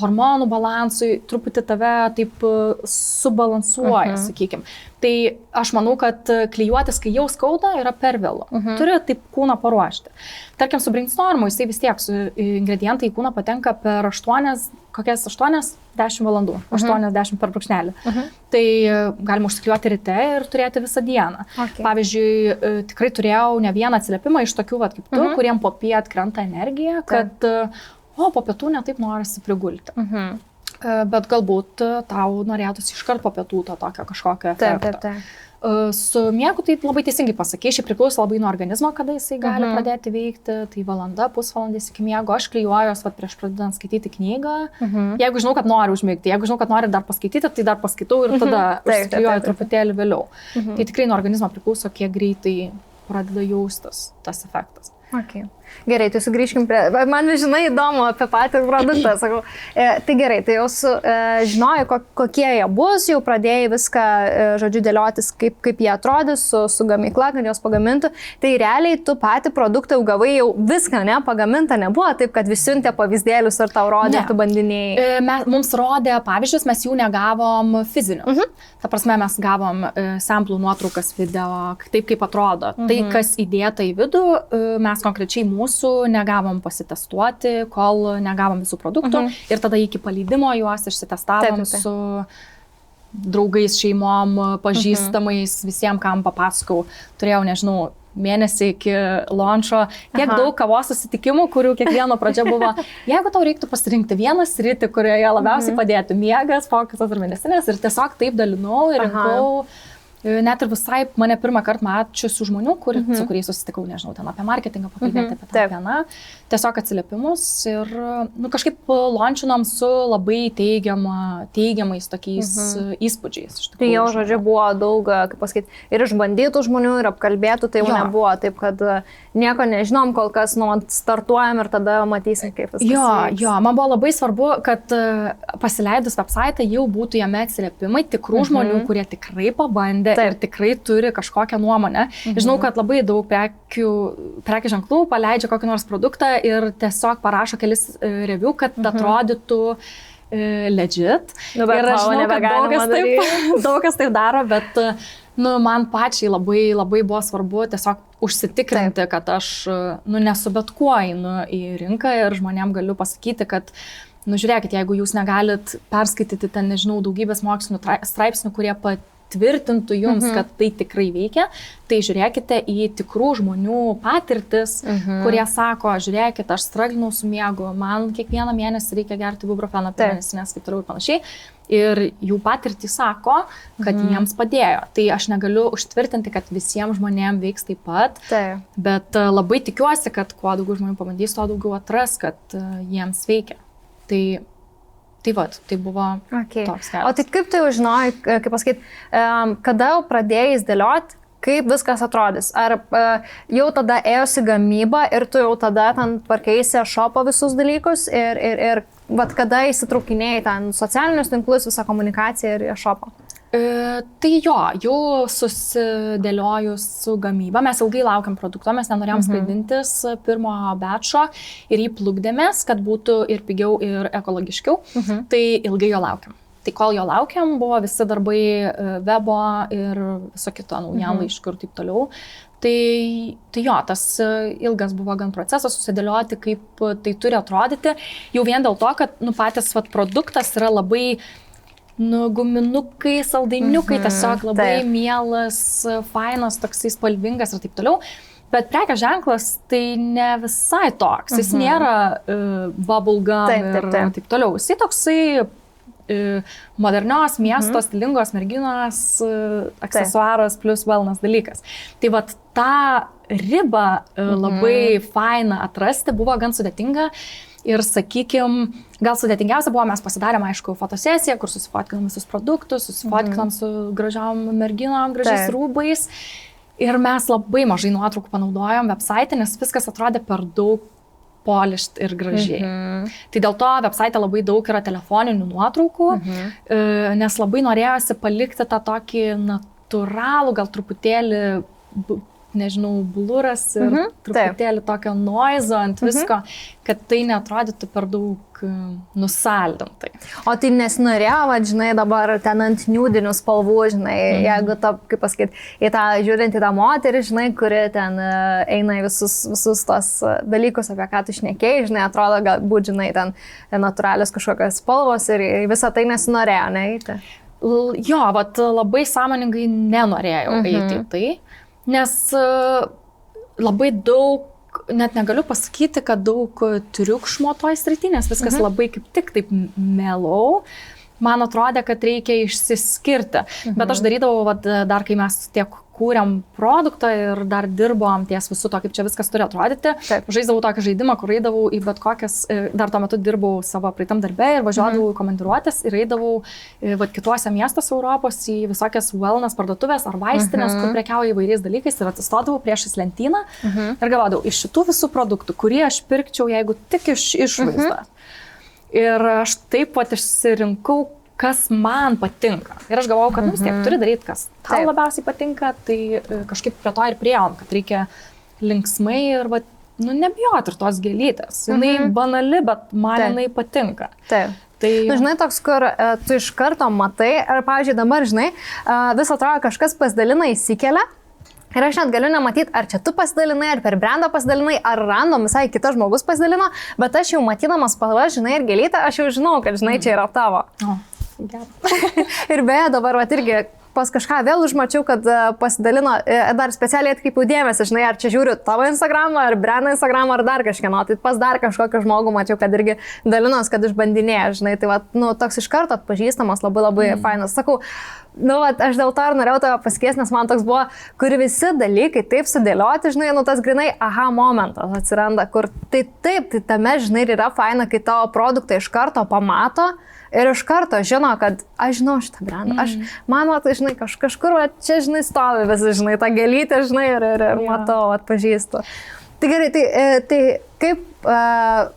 hormonų balansui, truputį tave taip subalansuoja, sakykim. Tai aš manau, kad klijuotis, kai jau skauda, yra per vėlu. Turi taip kūną paruošti. Tarkim, su brainstormu, jisai vis tiek su ingredientai į kūną patenka per 8-10 valandų, 80 per brūkšnelį. Tai galima užsiklijuoti ryte ir turėti visą dieną. Pavyzdžiui, tikrai turėjau ne vieną atsiliepimą iš tokių, kaip tu, kuriem po piet krenta energija, kad po pietų netaip norisi prigulti. Bet galbūt tau norėtųsi iškart po pietų to tokio kažkokio efekto. Su miegu tai labai teisingai pasakė, šiaip priklauso labai nuo organizmo, kada jisai gali pradėti veikti, tai valanda, pusvalandis iki miego, aš klijuojuos prieš pradedant skaityti knygą, jeigu žinau, kad noriu užmigti, jeigu žinau, kad noriu dar paskaityti, tai dar paskaitau ir tada užsiklijuoju truputėlį vėliau. Tai tikrai nuo organizmo priklauso, kiek greitai pradeda jaustis tas efektas. Gerai, tai sugrįžkim prie, man žinai įdomu apie patį produktą, sakau. Tai gerai, tai jau žinojai, kokie jie bus, jau pradėjai viską, žodžiu, dėliotis, kaip jie atrodys su gamykla, kad jos pagamintų. Tai realiai tu patį produktą jau gavai, jau viską, ne, pagaminta nebuvo, taip, kad visi siuntė pavyzdėlius ir tau rodė, tu bandinėjai. Mums rodė pavyzdžius, mes jų negavom fizinių. Ta prasme, mes gavom samplų nuotraukas video, taip kaip atrodo. Tai, kas įdėta į vidų, mes konkrečiai mūsų negavom pasitestuoti, kol negavom visų produktų ir tada iki paleidimo juos išsitestavom su draugais, šeimom, pažįstamais, visiems, kam papasakau. Turėjau, nežinau, mėnesį iki launcho, tiek daug kavos susitikimų, kurių kiekvieno pradžia buvo, jeigu tau reiktų pasirinkti vieną sritį, kurioje labiausiai padėtų miegas, fokusas ir mėnesinės, ir tiesiog taip dalinau ir rinkau. Net ir visai mane pirmą kartą mačiusių žmonių, su kuriais susitikau, nežinau, ten apie marketingą pakalbėti, apie tą vieną, tiesiog atsiliepimus ir kažkaip launchinom su labai teigiamais tokiais įspūdžiais. Tai jau, žodžiu, buvo daug, kaip pasakyti, ir išbandytų žmonių, ir apkalbėtų, tai jau nebuvo taip, kad nieko nežinom, kol kas startuojam ir tada matysim, kaip viskas. Jo, man buvo labai svarbu, kad pasileidus website jau būtų jame atsiliepimai tikrų žmonių, kurie tikrai pabandė ir tikrai turi kažkokią nuomonę. Žinau, kad labai daug prekių ženklų paleidžia kokį nors produktą ir tiesiog parašo kelis review, kad atrodytų legit. Ir aš žinau, kad daug kas taip daro, bet man pačiai labai buvo svarbu tiesiog užsitikrinti, kad aš nesu bet kuo einu į rinką ir žmonėm galiu pasakyti, kad žiūrėkit, jeigu jūs negalit perskaityti ten, nežinau, daugybės mokslinių straipsnių, kurie tvirtintų jums, kad tai tikrai veikia, tai žiūrėkite į tikrų žmonių patirtis, kurie sako, žiūrėkit, aš straglinau su miegu, man kiekvieną mėnesį reikia gerti ibuprofeną per mėnesinės, kaip toliau ir panašiai. Ir jų patirtį sako, kad jiems padėjo. Tai aš negaliu užtvirtinti, kad visiems žmonėms veiks taip pat, bet labai tikiuosi, kad kuo daugiau žmonių pabandys, tuo daugiau atras, kad jiems veikia. Tai buvo toks kelias. O tai kaip tu jau žinojai, kaip pasakyti, kada jau pradėjai dėlioti, kaip viskas atrodys? Ar jau tada ėjosi gamyba ir tu jau tada ten tvarkeisi šopo visus dalykus ir kada įsitraukinėjai ten socialinius tinklus, visą komunikaciją ir šopą? Tai jau susidėliojus su gamyba, mes ilgai laukiam produkto, mes nenorėjom skraidintis pirmo batcho ir jį plukdėmės, kad būtų ir pigiau, ir ekologiškiau, tai ilgai jo laukiam. Tai kol jo laukiam, buvo visi darbai webo ir viso kito naujienlaiškų ir taip toliau. Tai jo, tas ilgas buvo gan procesas susidėlioti, kaip tai turi atrodyti. Jau vien dėl to, kad patys produktas yra labai guminukai, saldainiukai, tiesiog labai mielas, fainas, toksai spalvingas ir taip toliau. Bet prekės ženklas tai ne visai toks, jis nėra bubblegum ir taip toliau. Jis toksai modernios miesto stilingos merginos aksesuaras plus wellness dalykas. Tai vat tą ribą labai faina atrasti buvo gan sudėtinga. Ir sakykim, gal sudėtingiausia buvo, mes pasidarėm, aišku, fotosesiją, kur susifotkinom visus produktus, susifotkinom su gražiom merginom, gražiais rūbais. Ir mes labai mažai nuotraukų panaudojom website, nes viskas atrodė per daug polished ir gražiai. Tai dėl to website labai daug yra telefoninių nuotraukų, nes labai norėjosi palikti tą tokį natūralų, gal truputėlį, nežinau, bluras ir truputėlį tokio noizo ant visko, kad tai neatrodytų per daug nusaldintai. O tai nesinorėjo, žinai, dabar ten ant niūdinių spalvų, žinai, jeigu kaip pasakyti, žiūrint į tą moterį, žinai, kuri ten eina į visus tos dalykus, apie ką tu šnekėjai, žinai, atrodo, galbūt, žinai, ten natūralios kažkokios spalvos ir visą tai nesinorėjo, neįti. Jo, vat labai sąmoningai nenorėjau eiti į tai. Nes labai daug, net negaliu pasakyti, kad daug triukšmo toj srity, nes viskas labai kaip tik taip melau. Man atrodė, kad reikia išsiskirti. Bet aš darydavau, dar kai mes tiek kūrėm produktą ir dar dirbom ties visu to, kaip čia viskas turi atrodyti. Žaisdavau tokį žaidimą, kur eidavau į bet kokias, dar tuo metu dirbau savo praeitam darbe ir važiuodavau į komandiruotės ir eidavau kituose miestuose Europos į visokias wellness parduotuvės ar vaistinės, kur prekiauja įvairiais dalykais ir atsistodavau priešais lentyną ir galvodavau, iš šitų visų produktų, kurie aš pirkčiau, jeigu tik iš išvaizdos. Ir aš taip pat išsirinkau, kas man patinka. Ir aš galvojau, kad vis tiek turi daryti, kas tau labiausiai patinka, tai kažkaip prie to ir priejom, kad reikia linksmai ir nebijoti ir tos gėlytės. Jinai banali, bet man jinai patinka. Taip. Tai, žinai, toks, kur tu iš karto matai, ar, pavyzdžiui, dabar, žinai, vis atrodo, kažkas pasidalina, įsikelia. Ir aš net galiu nematyti, ar čia tu pasidalinai, ar per brandą pasidalinai, ar random visai kitas žmogus pasidalino, bet aš jau matydamas spalvas, žinai, ir gėlytę, aš jau žinau, kad, žinai, čia yra tavo. Ir beje, dabar irgi pas kažką vėl užmačiau, kad pasidalino, dar specialiai atkreipiau dėmesį, žinai, ar čia žiūriu tavo Instagramą, ar brandą Instagramą, ar dar kažkieno. Tai pas dar kažkokį žmogų mačiau, kad irgi dalinos, kad išbandinėja, žinai, tai toks iš karto atpažįstamas, labai fainas. Sakau, aš dėl to ir norėjau tave pasikviesti, nes man toks buvo, kur visi dalykai taip sudėlioti, žinai, tas grinai aha momentas atsiranda, kur tai taip, tai tame, žinai, yra faina, kai tavo produktą iš karto pamato ir iš karto žino, kad aš žinau šitą brandą, man, žinai, kažkur, čia, žinai, stovi visi, žinai, tą gėlytę, žinai, ir matau, atpažįstu. Tai gerai, tai kaip,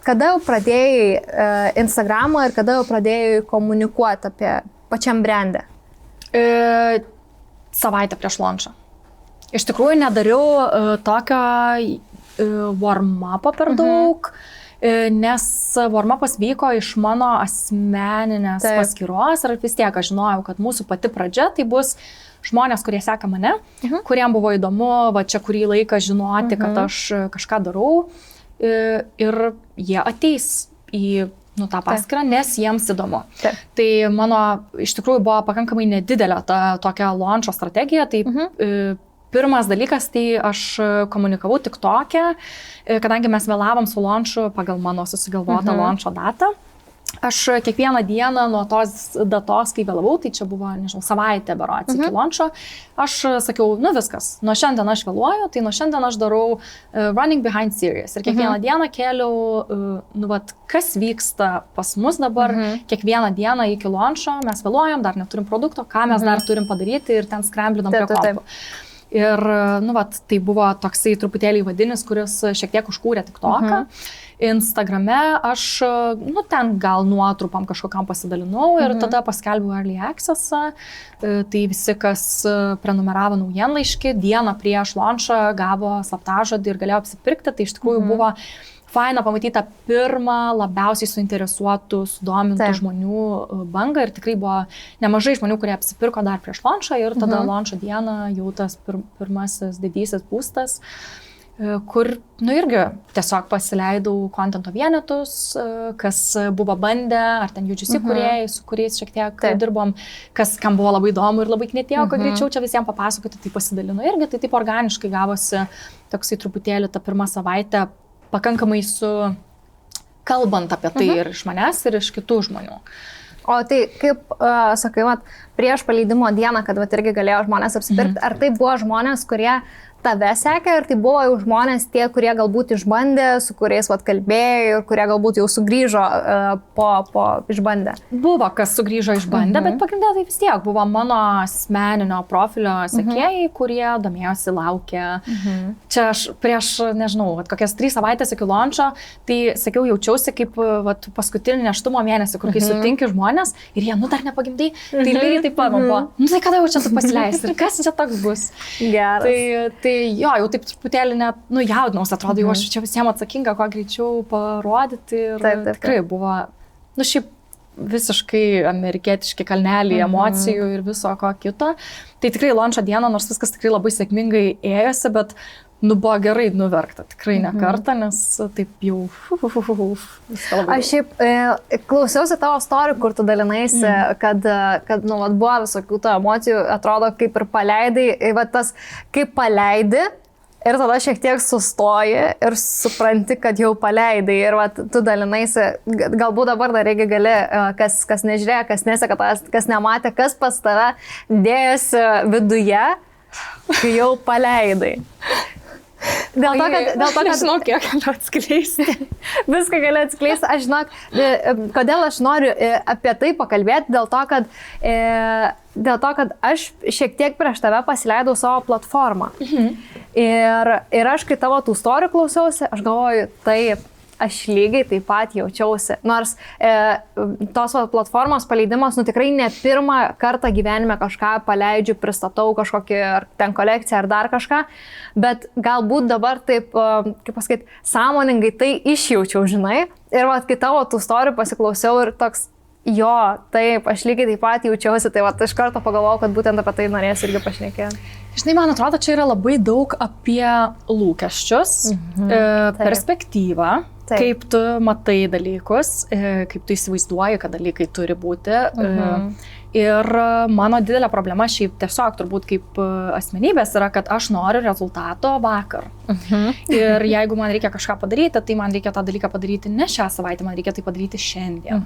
kada jau pradėjai Instagramą ir kada jau pradėjai komunikuoti apie pačiam brandę? Savaitę prieš launchą. Iš tikrųjų nedariau tokio warm-upo per daug, nes warm-upas vyko iš mano asmeninės paskyros ir vis tiek aš žinojau, kad mūsų pati pradžia tai bus žmonės, kurie seka mane, kuriem buvo įdomu čia kurį laiką žinoti, kad aš kažką darau ir jie ateis į tą paskyrą, nes jiems įdomu. Tai mano iš tikrųjų buvo pakankamai nedidelė ta tokia launcho strategija. Tai pirmas dalykas, tai aš komunikavau TikTok'e, kadangi mes vėlavom su launchu pagal mano susigalvotą launcho datą. Aš kiekvieną dieną nuo tos datos, kai vėlavau, tai čia buvo, nežinau, savaitė berods iki launcho, aš sakiau, viskas, nuo šiandien aš vėluoju, tai nuo šiandien aš darau running behind series. Ir kiekvieną dieną kėliau, kas vyksta pas mus dabar, kiekvieną dieną iki launcho, mes vėluojam, dar neturim produkto, ką mes dar turim padaryti ir ten skramblinam prie kompų. Ir, tai buvo toksai truputėlį įvadinis, kuris šiek tiek užkūrė TikTok'ą. Instagrame aš, ten gal nuotrupam kažkokiam pasidalinau ir tada paskelbiau early access'ą. Tai visi, kas prenumeravo naujienlaiškį, dieną prieš launchą gavo slaptažodį ir galėjo apsipirkti. Tai iš tikrųjų buvo faina pamatyti tą pirmą labiausiai suinteresuotų, sudomintų žmonių bangą ir tikrai buvo nemažai žmonių, kurie apsipirko dar prieš launchą ir tada launcho dieną jau tas pirmasis didysis būstas, kur, irgi tiesiog pasileidau kontento vienetus, kas buvo bandę, ar ten UGC kūrėjai, su kuriais šiek tiek dirbom, kam buvo labai įdomu ir labai knėtėjo, kad greičiau čia visiems papasakoti, tai pasidalino irgi, tai taip organiškai gavosi toksai truputėlį tą pirmą savaitę pakankamai kalbant apie tai ir iš manęs, ir iš kitų žmonių. O tai kaip, sakai, prieš paleidimo dieną, kad irgi galėjo žmonės apsipirkti, ar tai buvo žmonės, kurie tave sekė, ir tai buvo jau žmonės tie, kurie galbūt išbandė, su kuriais kalbėjo ir kurie galbūt jau sugrįžo po išbandę? Buvo, kas sugrįžo išbandę, bet pagrindė tai vis tiek buvo mano asmeninio profilio sekėjai, kurie domėjosi, laukė. Čia aš prieš, nežinau, kokias 3 savaitės iki launcho, tai sakiau, jaučiausi kaip paskutinį nėštumo mėnesį, kur kai sutinki žmonės ir jie, dar nepagimdai, tai lygiai taip pat man buvo, tai kada jau čia tu pasileisti ir kas čia toks bus? Geras. Tai jo, jau taip truputėlį net, jaudinaus, atrodo, jau aš čia visiems atsakinga, kuo greičiau parodyti ir tikrai buvo, šiaip visiškai amerikietiški kalneliai emocijų ir viso ko kito. Tai tikrai launcho dieną, nors viskas tikrai labai sėkmingai ėjosi, bet buvo gerai nuverkta, tikrai ne kartą, nes taip jau viską labai. Aš šiaip klausiausi tavo story, kur tu dalinaisi, kad buvo visokių tų emocijų, atrodo, kaip ir paleidai, tas, kaip paleidi ir tada šiek tiek sustoji ir supranti, kad jau paleidai ir tu dalinaisi, galbūt dabar dar irgi gali, kas nežiūrėjo, kas neseka, kas nematė, kas pas tave dėjosi viduje, kai jau paleidai. Dėl to, kad žinau, kiek galiu atskleisti. Viską galiu atskleisti. Aš žinok, kodėl aš noriu apie tai pakalbėti, dėl to, kad aš šiek tiek prieš tave pasileidau savo platformą. Ir aš, kai tavo tų story klausiausi, aš galvoju, taip, aš lygiai taip pat jaučiausi. Nors tos platformos paleidimas, tikrai ne pirmą kartą gyvenime kažką paleidžiu, pristatau kažkokį ar ten kolekciją ar dar kažką, bet galbūt dabar taip, kaip pasakyti, sąmoningai tai išjaučiau, žinai. Ir kai tavo tų story pasiklausiau ir toks, jo, taip, aš lygiai taip pat jaučiausi, tai iš karto pagalvojau, kad būtent apie tai norėsiu irgi pašnekėti. Žinai, man atrodo, čia yra labai daug apie lūkesčius, perspektyvą, kaip tu matai dalykus, kaip tu įsivaizduoji, kad dalykai turi būti. Ir mano didelė problema šiaip tiesiog turbūt kaip asmenybės yra, kad aš noriu rezultato vakar. Ir jeigu man reikia kažką padaryti, tai man reikia tą dalyką padaryti ne šią savaitę, man reikia tai padaryti šiandien.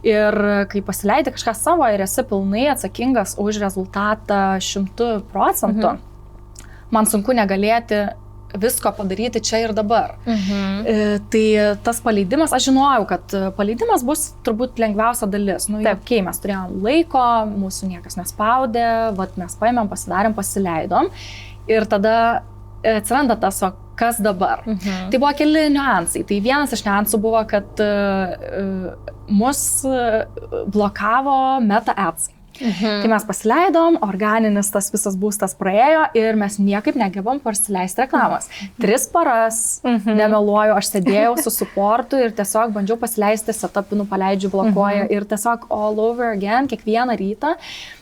Ir kai pasileidi kažką savo ir esi pilnai atsakingas už rezultatą 100%, man sunku negalėti visko padaryti čia ir dabar. Tai tas paleidimas, aš žinojau, kad paleidimas bus turbūt lengviausia dalis. Okay, mes turėjom laiko, mūsų niekas nespaudė, mes paėmėm, pasidarėm, pasileidom ir tada atsiranda tas, kas dabar. Tai buvo keli niuansai. Tai vienas iš niuansų buvo, kad mus blokavo Meta Ads. Tai mes pasileidom, organinis tas visas būstas praėjo ir mes niekaip negebam pasileisti reklamos. 3 paras, nemeluoju, aš sėdėjau su supportu ir tiesiog bandžiau pasileisti, setupinu, paleidžiu, blokuoju ir tiesiog all over again, kiekvieną rytą.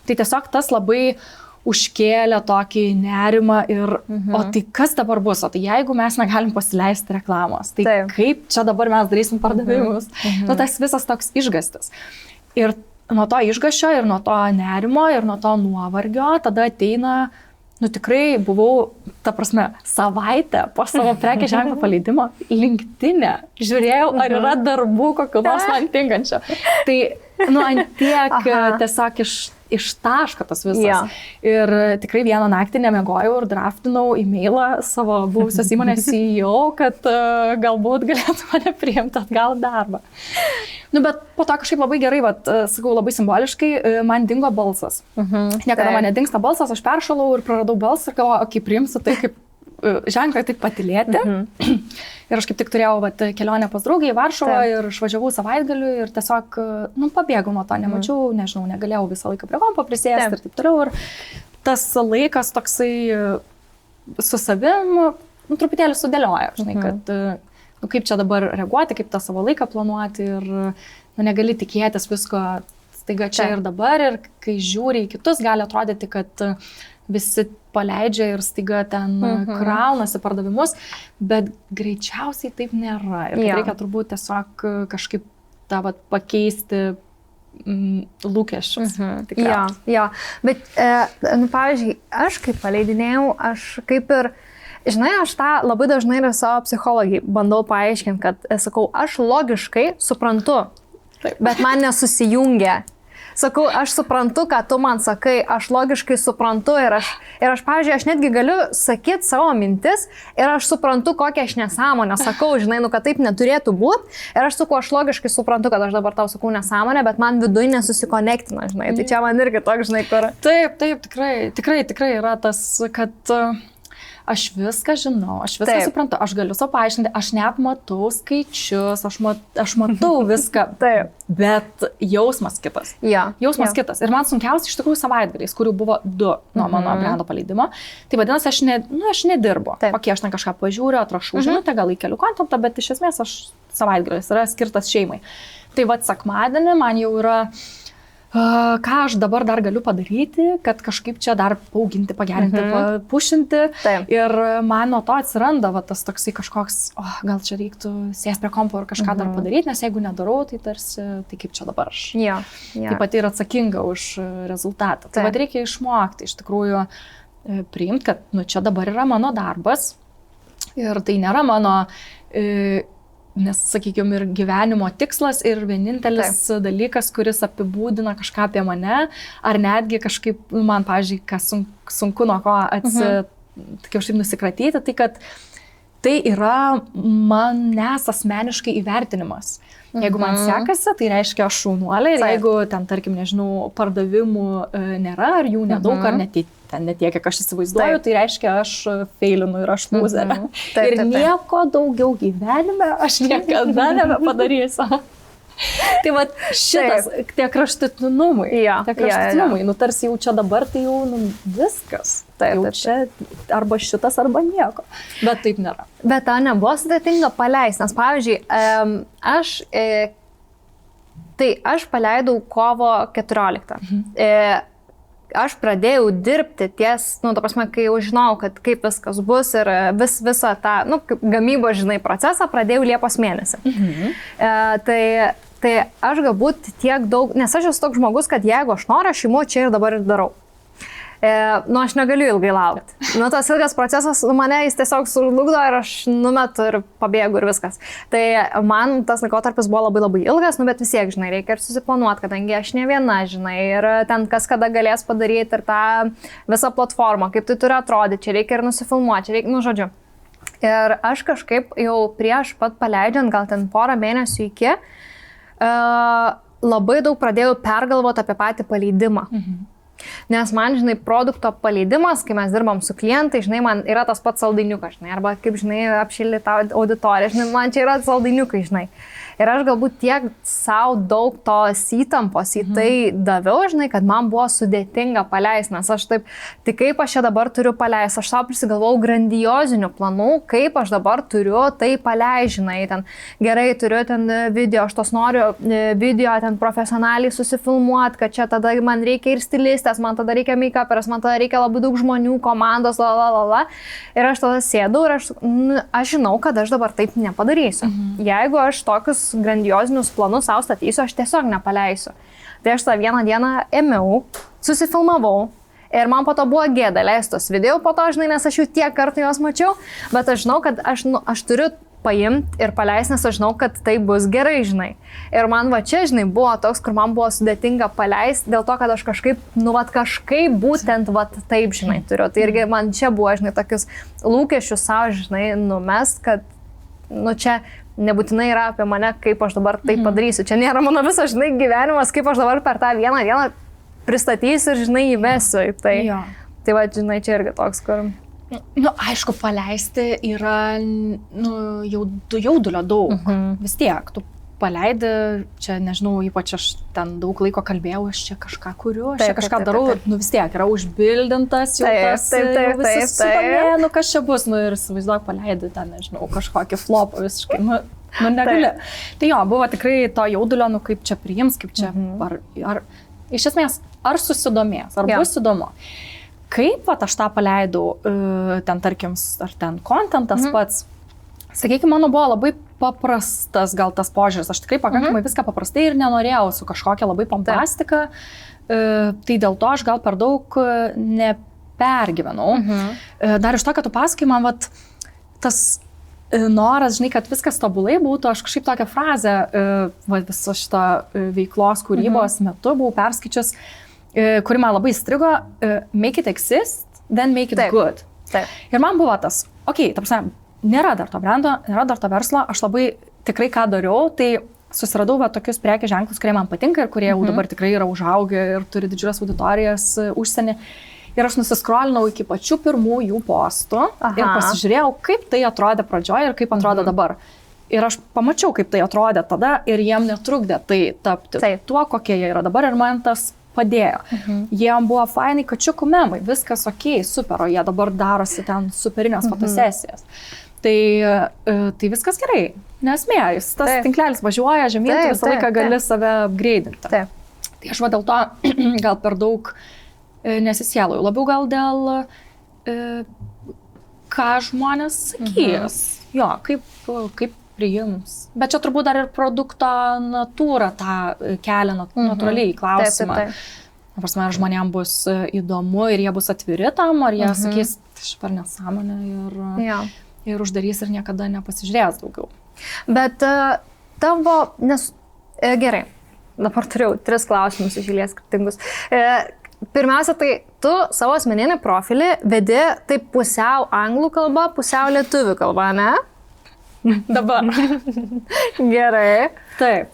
Tai tiesiog tas labai užkėlė tokį nerimą ir, o tai kas dabar bus, o tai jeigu mes negalim pasileisti reklamos, tai kaip čia dabar mes darysim pardavimus. Tas visas toks išgąstis. Ir nuo to išgąsčio ir nuo to nerimo ir nuo to nuovargio tada ateina, tikrai buvau, ta prasme, savaitę po savo prekės ženklo paleidimo LinkedIn'e. Žiūrėjau, ar yra darbų kokių nors man tinkančio. Tai, ant tiek tiesiog ištaško tas visas. Ir tikrai vieną naktį nemiegojau ir draftinau e-mailą savo buvusios įmonės CEO, kad galbūt galėtų mane priimti atgal darbą. Bet po to kažkaip labai gerai, sakau, labai simboliškai, man dingo balsas. Niekada man nedingsta balsas, aš peršalau ir praradau balsą ir galvoju, okei, priimsiu tai kaip ženklai taip patylėti. Ir aš kaip tik turėjau kelionę pas draugę į Varšuvą ir išvažiavau savaitgaliu ir tiesiog, pabėgau nuo to, nemačiau, nežinau, negalėjau visą laiką prie kompo prisėsti ir taip toliau. Ir tas laikas toksai su savim, truputėlį sudėlioja, žinai, kad nu, kaip čia dabar reaguoti, kaip tą savo laiką planuoti ir negali tikėtis visko staiga čia ir dabar ir kai žiūri į kitus, gali atrodyti, kad visi paleidžia ir staiga ten kraunasi pardavimus, bet greičiausiai taip nėra ir reikia turbūt tiesiog kažkaip tą pakeisti lūkesčius. Jo, bet, pavyzdžiui, aš kaip paleidinėjau, aš kaip ir, žinai, aš tą labai dažnai ir savo psichologijai bandau paaiškinti, kad, sakau, aš logiškai suprantu, bet man nesusijungia. Sakau, aš suprantu, ką tu man sakai, aš logiškai suprantu ir aš, pavyzdžiui, aš netgi galiu sakyti savo mintis ir aš suprantu, kokią aš nesąmonę sakau, žinai, nu, kad taip neturėtų būti ir aš sakau, aš logiškai suprantu, kad aš dabar tau sakau nesąmonę, bet man viduje nesusikonektina, žinai, tai čia man irgi toks, žinai, kur. Taip, tikrai yra tas, kad aš viską žinau, aš viską suprantu, aš galiu savo paaiškinti, aš net matau skaičius, aš matau viską, bet jausmas kitas. Jausmas kitas. Ir man sunkiausia iš tikrųjų savaitgaliais, kurių buvo 2 nuo mano brendo paleidimo. Tai vadinasi, aš nedirbu. Aš ten kažką pažiūriu, atrašau žinutę, gal įkeliu kontentą, bet iš esmės aš savaitgalis yra skirtas šeimai. Tai vad sekmadienį man jau yra ką aš dabar dar galiu padaryti, kad kažkaip čia dar paauginti, pagerinti, pušinti. Ir man nuo to atsiranda tas toksai kažkoks, gal čia reiktų sėsti prie kompo ir kažką dar padaryti, nes jeigu nedarau, tai tarsi, tai kaip čia dabar aš. Taip pat yra atsakinga už rezultatą. Tai vad reikia išmokti, iš tikrųjų priimti, kad čia dabar yra mano darbas ir tai nėra mano nes, sakykime, ir gyvenimo tikslas ir vienintelis dalykas, kuris apibūdina kažką apie mane, ar netgi kažkaip, man, pavyzdžiui, kas sunku nuo ko kažkaip nusikratyti, tai kad tai yra manęs asmeniškai įvertinimas. Jeigu man sekasi, tai reiškia aš šaunuolė ir jeigu ten, tarkim, nežinau, pardavimų nėra, ar jų nedaug, ar netiek, kiek aš įsivaizduoju, tai reiškia aš feilinu ir aš lūzerė. Ir nieko daugiau gyvenime aš niekada nebepadarysiu. Tai va šitas, tie kraštutinumai, nu tarsi jau čia dabar, tai jau viskas. Jau čia arba šitas, arba nieko. Bet taip nėra. Bet tau nebuvo sudėtinga paleisti, nes pavyzdžiui, aš paleidau kovo 14. Aš pradėjau dirbti ties, ta prasme, kai jau žinau, kad kaip viskas bus ir visą tą, gamybos, žinai, procesą pradėjau Liepos mėnesį. Tai aš galbūt tiek daug, nes aš esu toks žmogus, kad jeigu aš noriu, aš imu čia ir dabar ir darau. Aš negaliu ilgai laukti. Tas ilgas procesas mane jis tiesiog sužlugdo ir aš numetu ir pabėgu ir viskas. Tai man tas laikotarpis buvo labai labai ilgas, bet vis tiek, žinai, reikia ir susiplanuoti, kadangi aš ne viena, žinai, ir ten kas kada galės padaryti ir tą visą platformą, kaip tai turi atrodyti, čia reikia ir nusifilmuoti, čia reikia, žodžiu. Ir aš kažkaip jau prieš pat paleidžiant, gal ten porą mėnesių iki, labai daug pradėjau pergalvoti apie patį paleidimą. Nes man, žinai, produkto paleidimas, kai mes dirbam su klientai, žinai, man yra tas pats saldainiukas, žinai, arba kaip, žinai, apšildyti tą auditoriją, žinai, man čia yra saldainiukai, žinai. Ir aš galbūt tiek savo daug tos įtampos į tai daviau, žinai, kad man buvo sudėtinga paleisti, nes aš taip, tai kaip aš čia dabar turiu paleisti, aš savo prisigalvojau grandiozinių planų, kaip aš dabar turiu tai paleisti, žinai, ten gerai turiu ten video, aš tos noriu video ten profesionaliai susifilmuoti, kad čia tada man reikia ir stilistės, man tada reikia make-uperis, man tada reikia labai daug žmonių, komandos, Ir aš tada sėdau ir aš žinau, kad aš dabar taip nepadarysiu. Jeigu aš tokius grandiozinius planus savo statysiu, aš tiesiog nepaleisiu. Tai aš tą vieną dieną ėmiau, susifilmavau ir man po to buvo gėda leistos video po to, žinai, nes aš jau tiek kartų juos mačiau, bet aš žinau, kad aš turiu paimti ir paleisti, nes aš žinau, kad tai bus gerai, žinai. Ir man va čia, žinai, buvo toks, kur man buvo sudėtinga paleisti, dėl to, kad aš kažkaip, kažkaip būtent va taip, žinai, turiu. Tai irgi man čia buvo, žinai, tokius lūkesčius savo, žinai, numest, kad, čia nebūtinai yra apie mane, kaip aš dabar tai padarysiu. Čia nėra mano visas, žinai, gyvenimas, kaip aš dabar per tą vieną dieną pristatysiu ir, žinai, įvesiu į tai. Tai va, žinai, čia irgi toks, kur... Aišku, paleisti yra jaudulio daug. Vis tiek, tu paleidi, čia nežinau, ypač aš ten daug laiko kalbėjau, aš čia kažką kuriu, aš čia kažką darau, nu vis tiek yra užbildintas, jau tas visi sudomė, nu kas čia bus, nu ir įsivaizduok, paleidi ten, nežinau, kažkokį flopą visiškai, nu negali. Tai jo, buvo tikrai to jaudulio, nu kaip čia priims, kaip čia, ar iš esmės, ar susidomės, ar bus įdomu. Kaip vat, aš tą paleidau, ten tarkim, ar ten kontentas pats, sakykime, mano buvo labai paprastas gal tas požiūris, aš tikrai pakankamai viską paprastai ir nenorėjau su kažkokia labai pompastika, tai dėl to aš gal per daug nepergyvenau. Dar iš to, kad tu pasakai man, vat, tas noras, žinai, kad viskas tobulai būtų, aš kažkaip tokią frazę viso šito veiklos kūrybos metu buvau perskaičius, kuri man labai įstrigo, make it exist, then make it good. Ir man buvo tas, ta prasme, nėra dar to brando, nėra dar to verslo, aš labai tikrai ką dariau, tai susiradau tokius prekės ženklus, kurie man patinka ir kurie jau dabar tikrai yra užaugę ir turi didžiulės auditorijas užsienį. Ir aš nusiskrolinau iki pačių pirmųjų postų ir pasižiūrėjau, kaip tai atrodė pradžioje ir kaip atrodo dabar. Ir aš pamačiau, kaip tai atrodė tada ir jiem netrukdė tai tapti tuo, kokie jie yra dabar ir man tas padėjo. Jiem buvo fainai kačiukų memai, viskas super, o jie dabar darosi ten superinės fotosesijas. Tai viskas gerai, nesmė, tas tinklelis važiuoja žemyn, tai visą laiką gali save upgrade'inti. Tai aš dėl to gal per daug nesisielauju, labiau gal dėl ką žmonės sakys, kaip priims. Bet čia turbūt dar ir produkto natūra tą kelia natūraliai į klausimą. Ar žmonėms bus įdomu ir jie bus atviri tam, ar jie sakys, šper nesąmonė ir uždarys ir niekada nepasižiūrės daugiau. Bet tavo, gerai, dabar turėjau 3 klausimus iš eilės skirtingus. Pirmiausia, tai tu savo asmeninį profilį vedi taip pusiau anglų kalba, pusiau lietuvių kalba, ne? Dabar. Gerai. Taip.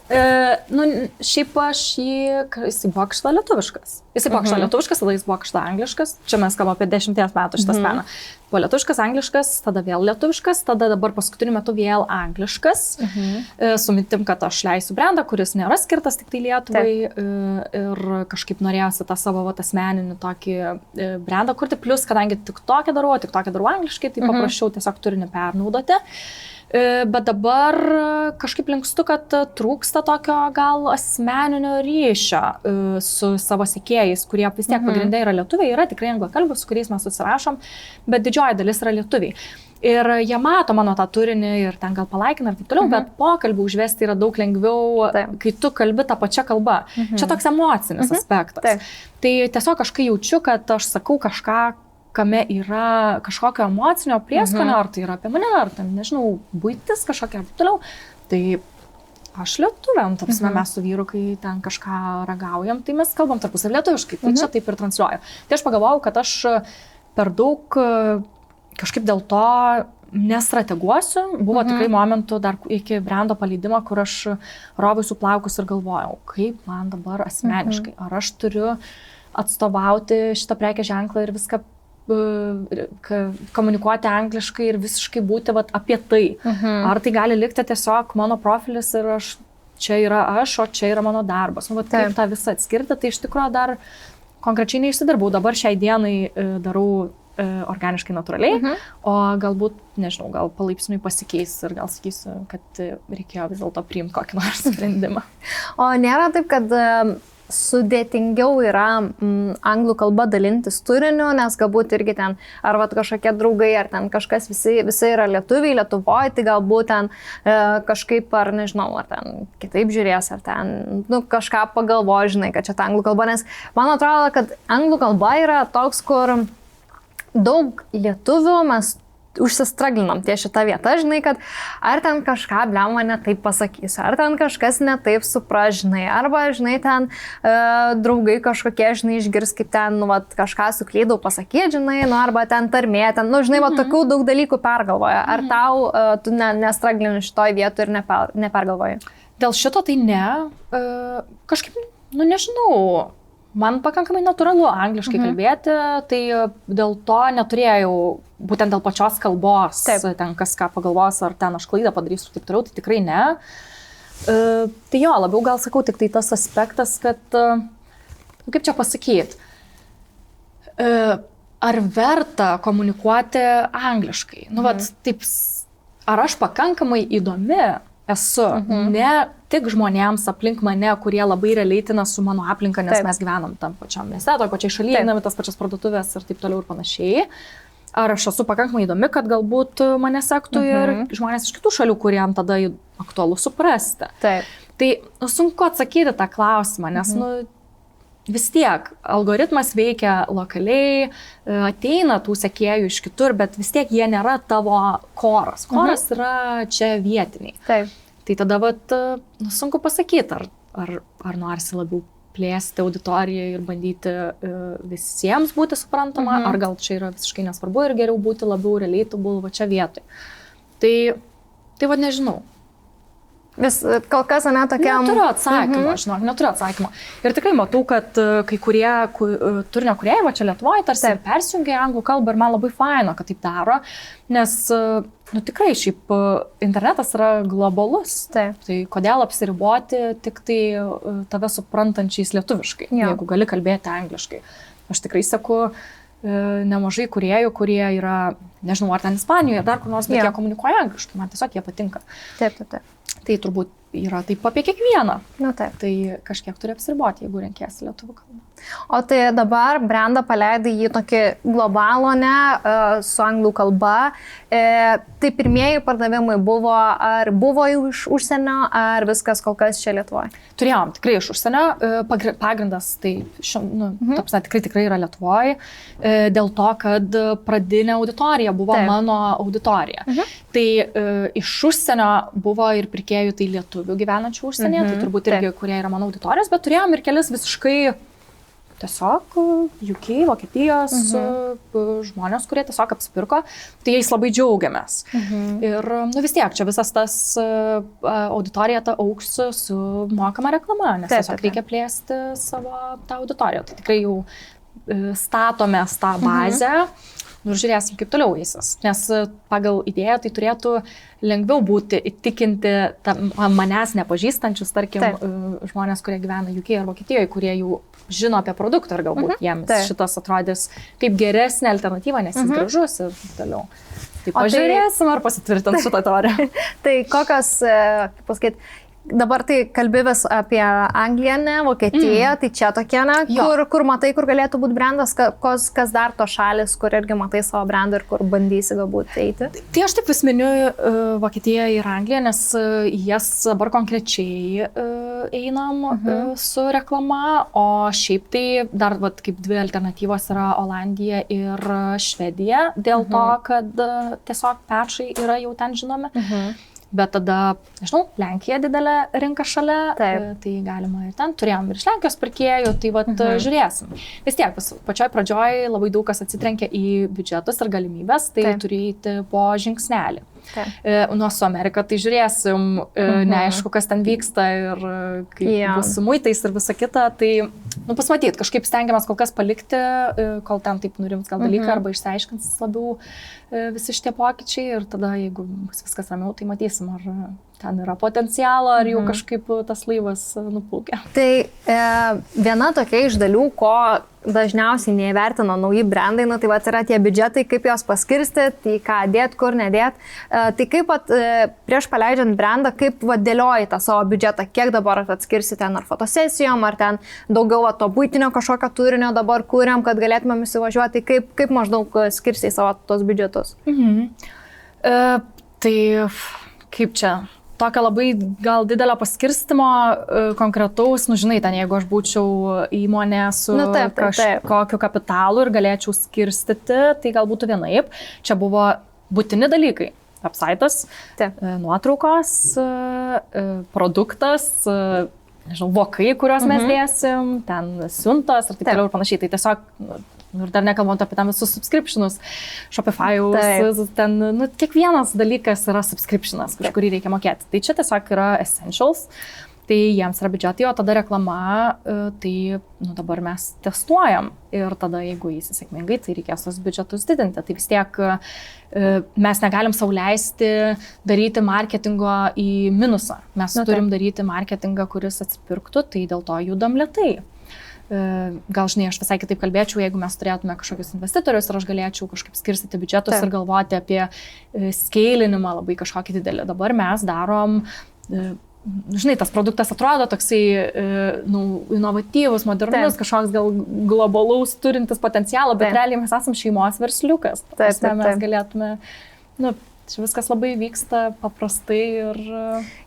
Šiaip jisai buvo kažta lietuviškas. Jisai buvo kažta lietuviškas, tada jis buvo kažta angliškas. Čia mes kalbame apie 10 metų šitą smeną. Buvo lietuviškas, angliškas, tada vėl lietuviškas, tada dabar paskutiniu metu vėl angliškas. Su mintim, kad aš leisiu brandą, kuris nėra skirtas tik tai Lietuvai. Ir kažkaip norėjosi tą savo asmeninį tokį brandą kurti. Plus, kadangi tik tokią darau angliškai, tai paprašiau tiesiog turinį pernaudoti. Bet dabar kažkaip linkstu, kad trūksta tokio gal asmeninio ryšio su savo sekėjais, kurie vis tiek pagrindai yra lietuviai, yra tikrai anglakalbių, su kuriais mes susirašom, bet didžioji dalis yra lietuviai. Ir jie mato mano tą turinį ir ten gal palaikina ir taip toliau, bet pokalbį užvesti yra daug lengviau, kai tu kalbi tą pačią kalbą. Čia toks emocinis aspektas. Tai tiesiog aš kai jaučiu, kad aš sakau kažką, kame yra kažkokio emocinio prieskonio, ar tai yra apie mane, ar ten, nežinau, buitis kažkokia ir toliau, tai aš lietuviam, tapsime mes su vyru, kai ten kažką ragaujam, tai mes kalbam tarpusavy lietuviškai, tai čia taip ir transliuoju. Tai aš pagalvojau, kad aš per daug kažkaip dėl to nestrateguosiu, buvo tikrai momentų dar iki brando paleidimo, kur aš roviausi plaukus ir galvojau, kaip man dabar asmeniškai, ar aš turiu atstovauti šitą prekės ženklą ir viską komunikuoti angliškai ir visiškai būti apie tai. Ar tai gali likti tiesiog mano profilis ir čia yra aš, o čia yra mano darbas. Kaip tą visą atskirti, tai iš tikrųjų dar konkrečiai neišsidirbau. Dabar šiai dienai darau organiškai, natūraliai, o galbūt, nežinau, gal palaipsniui pasikeis ir gal sakysiu, kad reikėjo vis dėlto priimti kokį nors sprendimą. O nėra taip, kad sudėtingiau yra anglų kalba dalintis turiniu, nes galbūt irgi ten, ar kažkokie draugai, ar ten kažkas, visi yra lietuviai, Lietuvoje, tai galbūt ten kažkaip, ar nežinau, ar ten kitaip žiūrės, ar ten kažką pagalvoja, žinai, kad čia ta anglų kalba, nes man atrodo, kad anglų kalba yra toks, kur daug lietuvių mes užsistraglinam ties šitą vietą, žinai, kad ar ten kažką bliama ne taip pasakys, ar ten kažkas ne taip supras, žinai, arba, žinai, ten draugai kažkokie, žinai, išgirs, kaip ten, kažką suklydau pasakyti, žinai, arba ten tarmė, ten, žinai, tokių daug dalykų pergalvoja. Ar tau tu nestraglini šitoj vietoj ir nepergalvoji? Dėl šito tai ne, kažkaip, nežinau. Man pakankamai natūralu angliškai kalbėti, tai dėl to neturėjau, būtent dėl pačios kalbos, ten kas ką pagalvos, ar ten aš klaidą padarysiu, taip toliau, tai tikrai ne. Tai jo, labiau gal sakau, tik tai tas aspektas, kad, kaip čia pasakyti, ar verta komunikuoti angliškai? Nu, vat, taip, ar aš pakankamai įdomi esu, ne tik žmonėms aplink mane, kurie labai realiaitina su mano aplinka, nes mes gyvenam tam pačiam mieste, toj pačiai šalyje, einame tas pačias parduotuvės ir taip toliau ir panašiai. Ar aš esu pakankamai įdomi, kad galbūt mane sektų ir žmonės iš kitų šalių, kuriem tada aktualu suprasti. Taip. Tai sunku atsakyti tą klausimą, nes vis tiek algoritmas veikia lokaliai, ateina tų sekėjų iš kitur, bet vis tiek jie nėra tavo koras. Koras yra čia vietiniai. Taip. Tai tada sunku pasakyti, ar norisi labiau plėsti auditoriją ir bandyti visiems būti suprantama, ar gal čia yra visiškai nesvarbu ir geriau būti labiau relatable va čia vietoj. Tai nežinau. Vis kol kas, ne, tokiam... Neturiu atsakymą, žinok, neturiu atsakymą. Ir tikrai matau, kad kai kurie turinio kūrėjai, va čia Lietuvoje, tarsi persijungia anglų kalbą ir man labai faino, kad taip daro, nes, tikrai šiaip internetas yra globalus. Taip. Tai kodėl apsiriboti tik tai tave suprantančiais lietuviškai, jeigu gali kalbėti angliškai. Aš tikrai seku nemažai kūrėjų, kurie yra, nežinau, ar ten Ispanijoje, dar kur nors, bet jie komunikuoja angliškai, man tiesiog jie patinka. Taip. Tai turbūt yra taip apie kiekvieną. Nu, taip. Tai kažkiek turi apsiriboti, jeigu renkėsi lietuvių kalbą. O tai dabar brandą paleidai jį tokį globalų, su anglų kalba. Tai pirmieji pardavimai buvo, ar buvo iš užsienio, ar viskas kol kas čia Lietuvoje? Turėjom tikrai iš užsienio. Pagrindas tai tikrai yra Lietuvoje. Dėl to, kad pradinė auditorija buvo mano auditorija. Tai iš užsienio buvo ir pirkėjų, tai lietuvių gyvenančių užsienyje, tai turbūt irgi, kurie yra mano auditorijos, bet turėjom ir kelis visiškai tiesiog UK, Vokietijos žmonės, kurie tiesiog apsipirko, tai jais labai džiaugiamės. Ir vis tiek, čia visas tas auditorija augs su mokama reklama, nes tiesiog reikia plėsti savo tą auditoriją. Tai tikrai jau statomės tą bazę. Ir žiūrėsim, kaip toliau eisis. Nes pagal idėją tai turėtų lengviau būti įtikinti manęs nepažįstančius, tarkim, žmonės, kurie gyvena UK ar Vokietijoje, kurie jau žino apie produktą ir galbūt jiems šitas atrodys kaip geresnė alternatyva, nes jis gražus ir taip toliau. Tai pažiūrėsim, ar pasitvirtins šitą teoriją. Tai kokios, kaip pasakyti, dabar tai kalbi vis apie Angliją, Vokietiją, tai čia tokie, kur matai, kur galėtų būti brandas, kas dar to šalis, kur irgi matai savo brandą ir kur bandysi galbūt eiti? Tai aš taip vis miniu Vokietiją ir Angliją, nes jas dabar konkrečiai einam su reklama, o šiaip tai dar kaip dvi alternatyvos yra Olandija ir Švedija, dėl to, kad tiesiog pečai yra jau ten žinomi. Bet tada, nežinau, Lenkija didelė rinka šalia, tai galima ir ten, turėjom ir iš Lenkijos pirkėjų, tai žiūrėsim. Vis tiek, pačioj pradžioj labai daug kas atsitrenkia į biudžetus ir galimybės, tai turi eiti po žingsnelį. Nuo su Amerika, tai žiūrėsim, neaišku, kas ten vyksta ir kaip bus su muitais ir visa kita, tai pasimatyt, kažkaip stengiamės kol kas palikti, kol ten taip nurims gal dalyką arba išsiaiškinsis labiau visi šitie pokyčiai ir tada, jeigu bus viskas ramiau, tai matysim, ar ten yra potencialo, ar jau kažkaip tas laivas nuplaukia. Tai viena tokia iš dalių, ko dažniausiai neįvertina nauji brandai, tai yra tie biudžetai, kaip juos paskirstyti, į ką dėt, kur nedėt. Tai kaip prieš paleidžiant brandą, kaip dėlioji tą savo biudžetą, kiek dabar atskirsi ten ar fotosesijom, ar ten daugiau to buitinio kažkokio turinio dabar kūriam, kad galėtumėm įsivažiuoti, kaip maždaug skirsi savo tos biudžetus? Tai kaip čia? Tokio labai gal didelio paskirstimo konkretaus, žinai, ten jeigu aš būčiau įmonė su kažkokiu kapitalu ir galėčiau skirstyti, tai gal būtų vienaip. Čia buvo būtini dalykai. Websaitas, nuotraukos, produktas, nežinau, vokai, kuriuos mes dėsim, ten siuntos ir taip toliau ir panašiai. Tai tiesiog, ir dar nekalbant apie tam visus subscriptionus, Shopify'us, ten, kiekvienas dalykas yra subscriptionas, už kurį reikia mokėti. Tai čia tiesiog yra essentials. Tai jiems yra biudžetai, o tada reklama, tai dabar mes testuojam ir tada jeigu įsi sėkmingai, tai reikės tos biudžetus didinti. Tai vis tiek mes negalim sau leisti daryti marketingo į minusą. Mes turim daryti marketingą, kuris atsipirktų, tai dėl to judam lėtai. Gal, žinai, aš visai kitaip kalbėčiau, jeigu mes turėtume kažkokius investitorius ir aš galėčiau kažkaip skirstyti biudžetus ir galvoti apie skeilinimą labai kažkokį didelį. Dabar mes darom, žinai, tas produktas atrodo toksai inovatyvus, modernus, kažkoks gal globalaus turintis potencialą, bet realiai mes esam šeimos versliukas. Mes galėtume, čia viskas labai vyksta paprastai ir...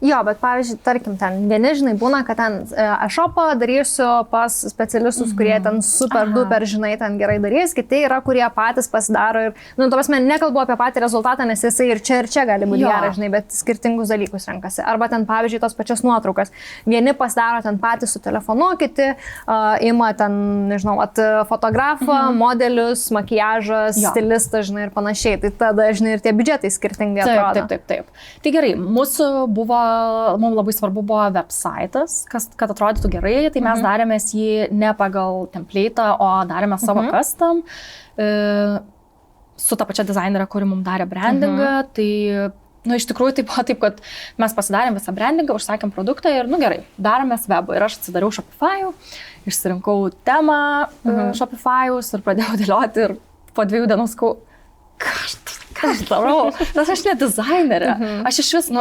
Jo, bet pavyzdžiui, tarkim, ten vieni, žinai, būna, kad ten e-shopą darysiu pas specialistus, kurie ten super duper, žinai, ten gerai darys, kiti yra, kurie patys pasidaro ir, tuomet nekalbu apie patį rezultatą, nes jisai ir čia gali būti gerai, žinai, bet skirtingus dalykus renkasi. Arba ten, pavyzdžiui, tos pačias nuotraukas. Vieni pasidaro ten patys su telefonu, kiti ima ten, nežinau, fotografą, modelius, makiažas, stilistą, žinai, ir panašiai. Tai tada, žinai, ir tie biudžetai skirtingi. Taip. Tai gerai, mums labai svarbu buvo websaitas, kad atrodytų gerai, tai mes darėmės jį ne pagal template'ą, o darėme savo custom su ta pačia dizainerė, kuri mums darė brandingą, tai iš tikrųjų tai buvo taip, kad mes pasidarėm visą brandingą, užsakėm produktą ir gerai, daromės webą ir aš atsidariau Shopify'ų, išsirinkau temą Shopify'us ir pradėjau dėlioti ir po 2 dienų sakau, ką aš darau, nes aš ne dizainerė, aš iš vis,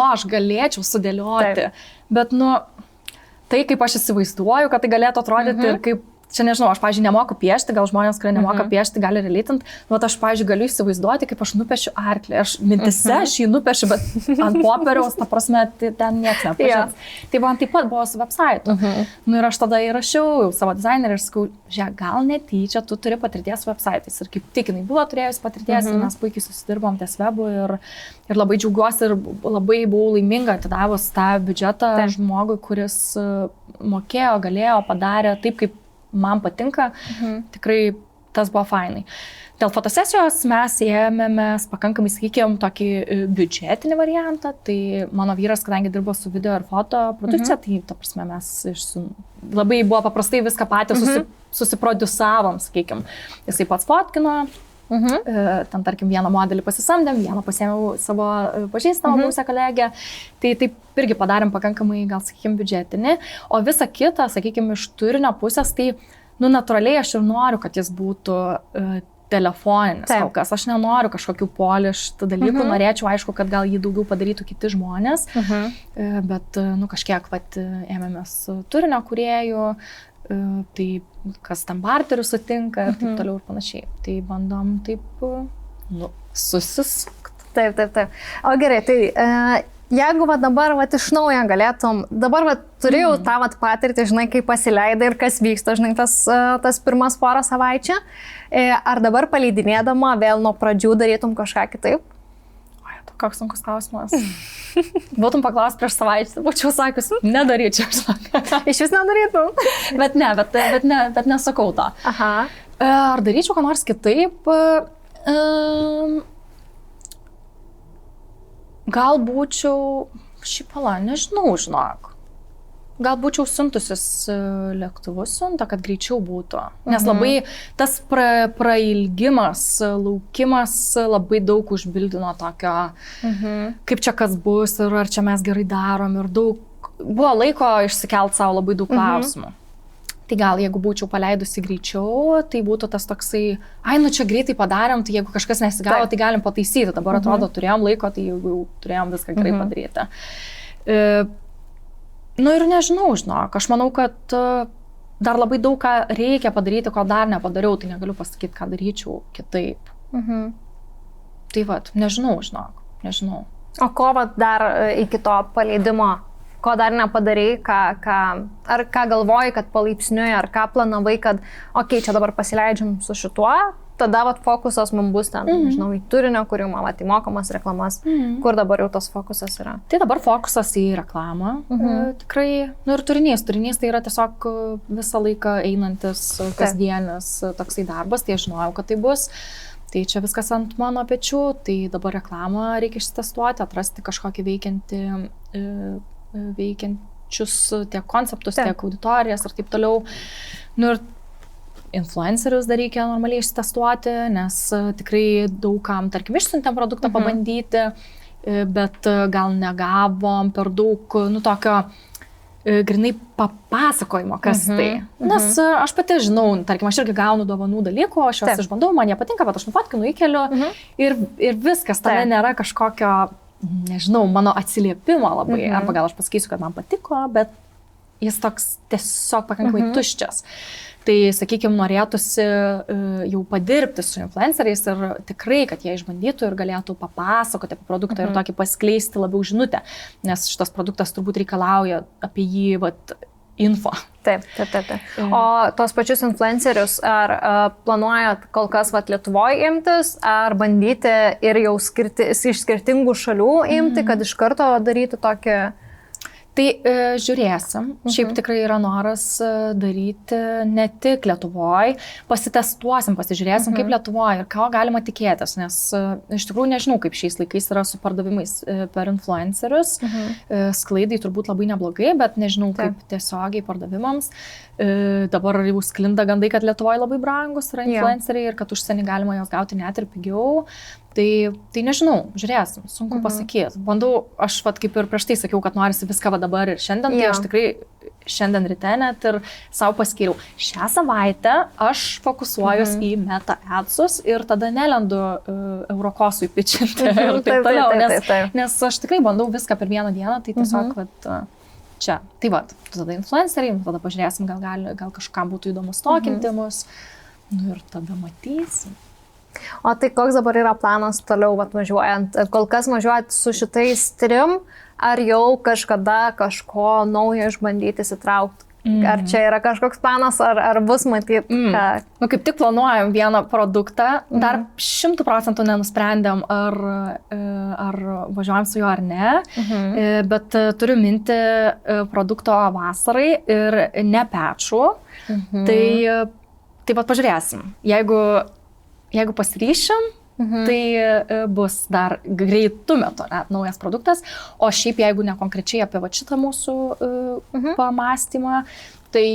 aš galėčiau sudėlioti, bet, tai kaip aš įsivaizduoju, kad tai galėtų atrodyti ir kaip, čia nežinau, aš, pavyzdžiui, nemoku piešti, gal žmonės, kurie nemoka piešti, gali realitinti, aš, pavyzdžiui, galiu įsivaizduoti, kaip aš nupiešiu arklį, aš mintise aš jį nupiešiu, bet ant popieriaus, ta prasme, ten niekas nepažins. Tai man taip pat buvo su website'u. Ir aš tada įrašiau jau savo dizainerį ir sakau, žiūrėk, gal netyčia, tu turi patirties su website'ais. Ir kaip tik jinai buvo turėjusi patirties, ir mes puikiai susidirbom ties webu ir labai džiaugiuosi ir labai buvau laiminga atidavus tą biudžetą žmogui, kuris mokėjo, galėjo, padarė taip, kaip man patinka, tikrai tas buvo fainai. Dėl fotosesijos mes ėmėmės pakankamai, sakykime, tokį biudžetinį variantą, tai mano vyras, kadangi dirbo su video ir foto produkcija, tai ta prasme mes labai buvo paprastai viską patys susiprodusavom, sakykime. Jisai pats fotkino, ten tarkim vieną modelį pasisamdėm, vieną pasiėmiau savo pažįstamą buvusią kolegę, tai taip irgi padarėm pakankamai, gal sakykime, biudžetinį, o visa kita, sakykime, iš turinio pusės, tai, natūraliai aš ir noriu, kad jis būtų telefoninis kol kas, aš nenoriu kažkokių polištų dalykų, norėčiau, aišku, kad gal jį daugiau padarytų kiti žmonės, bet, kažkiek, ėmėmės turinio kūrėjų, tai kas tam barterių sutinka ir taip toliau ir panašiai. Tai bandom taip, susisukti. Taip. O gerai, tai jeigu dabar iš naujo galėtum, dabar turėjau tą patirtį, žinai, kaip pasileidai ir kas vyksta, žinai, tas pirmas porą savaičių, ar dabar paleidinėdama vėl nuo pradžių darytum kažką kitaip? Koks sunkus klausimas. Būtum paklaust prieš savaitę, būčiau sakius, nedaryčiau. Iš vis nedarytum? Bet nesakau to. Ar daryčiau ką nors kitaip? Gal būčiau, nežinau, žinok. Gal būčiau siuntusis lėktuvus siuntą, kad greičiau būtų. Nes labai tas prailgimas, laukimas labai daug užbildino tokio, kaip čia kas bus ir ar čia mes gerai darom ir daug. Buvo laiko išsikelt savo labai daug klausimų. Tai gal jeigu būčiau paleidusi greičiau, tai būtų tas toksai, čia greitai padarėm, tai jeigu kažkas nesigavo, tai galim pataisyti. Dabar atrodo, turėjom laiko, tai jau turėjom viską gerai padaryti. Ir nežinau, žinok, aš manau, kad dar labai daug ką reikia padaryti, ko dar nepadariau, tai negaliu pasakyti, ką daryčiau kitaip. Tai nežinau, žinok, nežinau. O ko dar iki to paleidimo, ko dar nepadarai, ar ką galvoji, kad palaipsniui, ar ką planavai, kad, čia dabar pasileidžiam su šituo, tada fokusas mums bus ten, nežinau, į turinio kūrimą, į mokamas reklamas, kur dabar jau tas fokusas yra? Tai dabar fokusas į reklamą, tikrai, ir turinys tai yra tiesiog visą laiką einantis, kasdienis toksai darbas, tai aš žinojau, kad tai bus. Tai čia viskas ant mano pečių, tai dabar reklamą reikia ištestuoti, atrasti kažkokį pačius tiek konceptus, tiek auditorijas ir taip toliau. Nu, ir influencerius dar reikia normaliai ištestuoti, nes tikrai daugam, tarkim, išsiuntėm produktą pabandyti, bet gal negavom per daug, nu, tokio grinai papasakojimo, kas tai. Nes aš pati žinau, tarkim, aš irgi gaunu dovanų dalykų, aš juos išbandau, man jie patinka, bet aš nufotkinu, įkeliu ir viskas, tame nėra kažkokio, nežinau, mano atsiliepimo labai, arba gal aš pasakysiu, kad man patiko, bet jis toks tiesiog pakankamai tuščias. Tai, sakykime, norėtųsi jau padirbti su influenceriais ir tikrai, kad jie išbandytų ir galėtų papasakoti apie produktą ir tokį paskleisti labiau žinutę, nes šitas produktas turbūt reikalauja apie jį info. Taip. O tos pačius influencerius, ar planuojat kol kas Lietuvoje imtis, ar bandyti ir jau iš skirtingų šalių imti, kad iš karto daryti tokį... Tai žiūrėsim. Šiaip tikrai yra noras daryti ne tik Lietuvoje, pasitestuosim, pasižiūrėsim kaip Lietuvoje ir ką galima tikėtis, nes iš tikrųjų nežinau, kaip šiais laikais yra su pardavimais per influencerius. Sklaidai turbūt labai neblogai, bet nežinau kaip tiesiogiai pardavimams. Dabar jau sklinda gandai, kad Lietuvoje labai brangus yra influenceriai ir kad užsienį galima jos gauti net ir pigiau. Tai nežinau, žiūrėsim, sunku pasakyti. Bandau, aš kaip ir prieš tai sakiau, kad norisi viską dabar ir šiandien, tai aš tikrai šiandien ryte net ir savo paskyriau. Šią savaitę aš fokusuojuos į Meta Adsus ir tada nelendu Eurokosui pitchinti ir taip toliau, nes aš tikrai bandau viską per vieną dieną, tai tiesiog čia. Tai tada influenceriai, tada pažiūrėsim, gal kažkam būtų įdomu stokinti mus, nu ir tada matysim. O tai koks dabar yra planas toliau važiuojant? Kol kas važiuojat su šitais 3, ar jau kažkada kažko naujo išbandyti įsitraukti? Ar čia yra kažkoks planas, ar bus matyti? Nu, kaip tik planuojam vieną produktą, dar 100% nenusprendėm, ar važiuojam su juo ar ne, bet turiu mintį produkto vasarai ir ne pečų. Tai pažiūrėsim. Jeigu pasiryšim, tai bus dar greitų metų naujas produktas, o šiaip jeigu ne konkrečiai apie šitą mūsų pamastymą, tai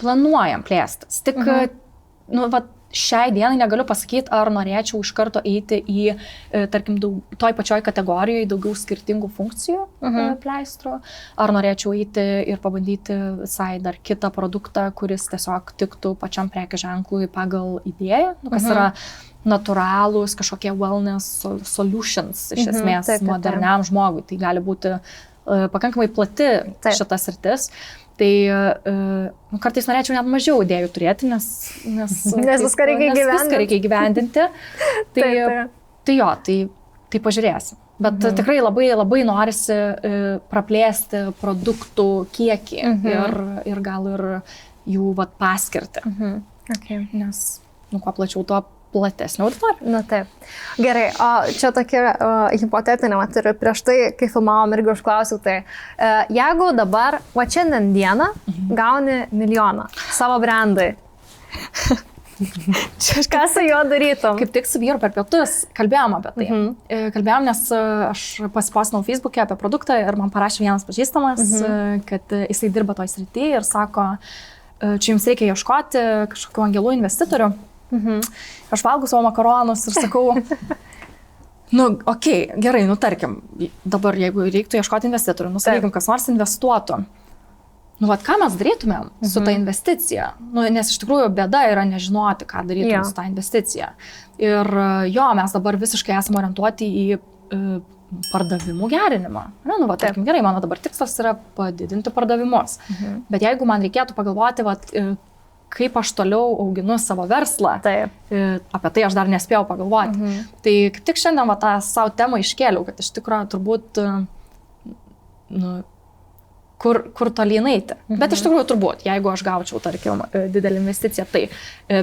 planuojam plėstis. Tik šiai dienai negaliu pasakyti, ar norėčiau iš karto eiti į, tarkim, toj pačioj kategorijoje daugiau skirtingų funkcijų pleistro, ar norėčiau eiti ir pabandyti visai dar kitą produktą, kuris tiesiog tiktų pačiam prekės ženklui pagal idėją, kas yra natūralūs kažkokie wellness solutions, iš esmės, moderniam žmogui. Tai gali būti pakankamai plati šitas sritis. Tai kartais norėčiau net mažiau idėjų turėti, nes viską reikia įgyvendinti. Tai pažiūrėsim. Bet tikrai labai, labai norisi praplėsti produktų kiekį ir gal ir jų paskirti. Nes kuo plačiau, tuo platesnė auditorija. Na taip. Gerai, o čia tokia hipotetinė, ir prieš tai, kai filmavom irgi užklausiau, tai jeigu dabar, šiandien dieną gauni 1 milijoną savo brandai, ką su juo darytum? Kaip tik su vyru per pietus kalbėjom apie tai. Kalbėjom, nes aš pasipostinau Facebook'e apie produktą ir man parašė vienas pažįstamas, kad jisai dirba toj srity ir sako, čia jums reikia ieškoti kažkokių angelų investitorių. Aš valgau savo makaronus ir sakau, gerai, tarkim, dabar jeigu reiktų ieškoti investitorių, sakykim, kas nors investuotų. Ką mes darytumėm su ta investicija? Nes iš tikrųjų bėda yra nežinoti, ką darytumėm su ta investicija. Ir mes dabar visiškai esame orientuoti į pardavimų gerinimą. Tarkim, gerai, mano dabar tikslas yra padidinti pardavimus. Bet jeigu man reikėtų pagalvoti, kaip aš toliau auginu savo verslą, apie tai aš dar nespėjau pagalvoti. Tai kaip tik šiandien tą savo temą iškėliau, kad iš tikrųjų turbūt kur tolyn eiti. Bet iš tikrųjų turbūt, jeigu aš gaučiau, tarkim, didelį investiciją, tai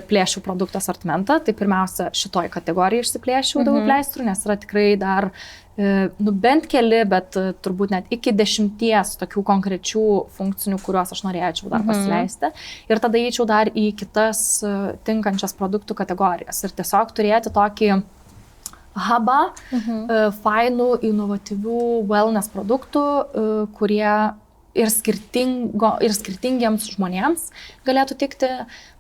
plėšiu produkto asortimentą, tai pirmiausia šitoj kategorijai išsiplėšiu daugiau pleistrų, nes yra tikrai dar bent keli, bet turbūt net iki 10 tokių konkrečių funkcinių, kuriuos aš norėčiau dar pasileisti. Ir tada eičiau dar į kitas tinkančias produktų kategorijas. Ir tiesiog turėti tokį hubą fainų, inovatyvių wellness produktų, kurie ir skirtingiems žmonėms galėtų tikti,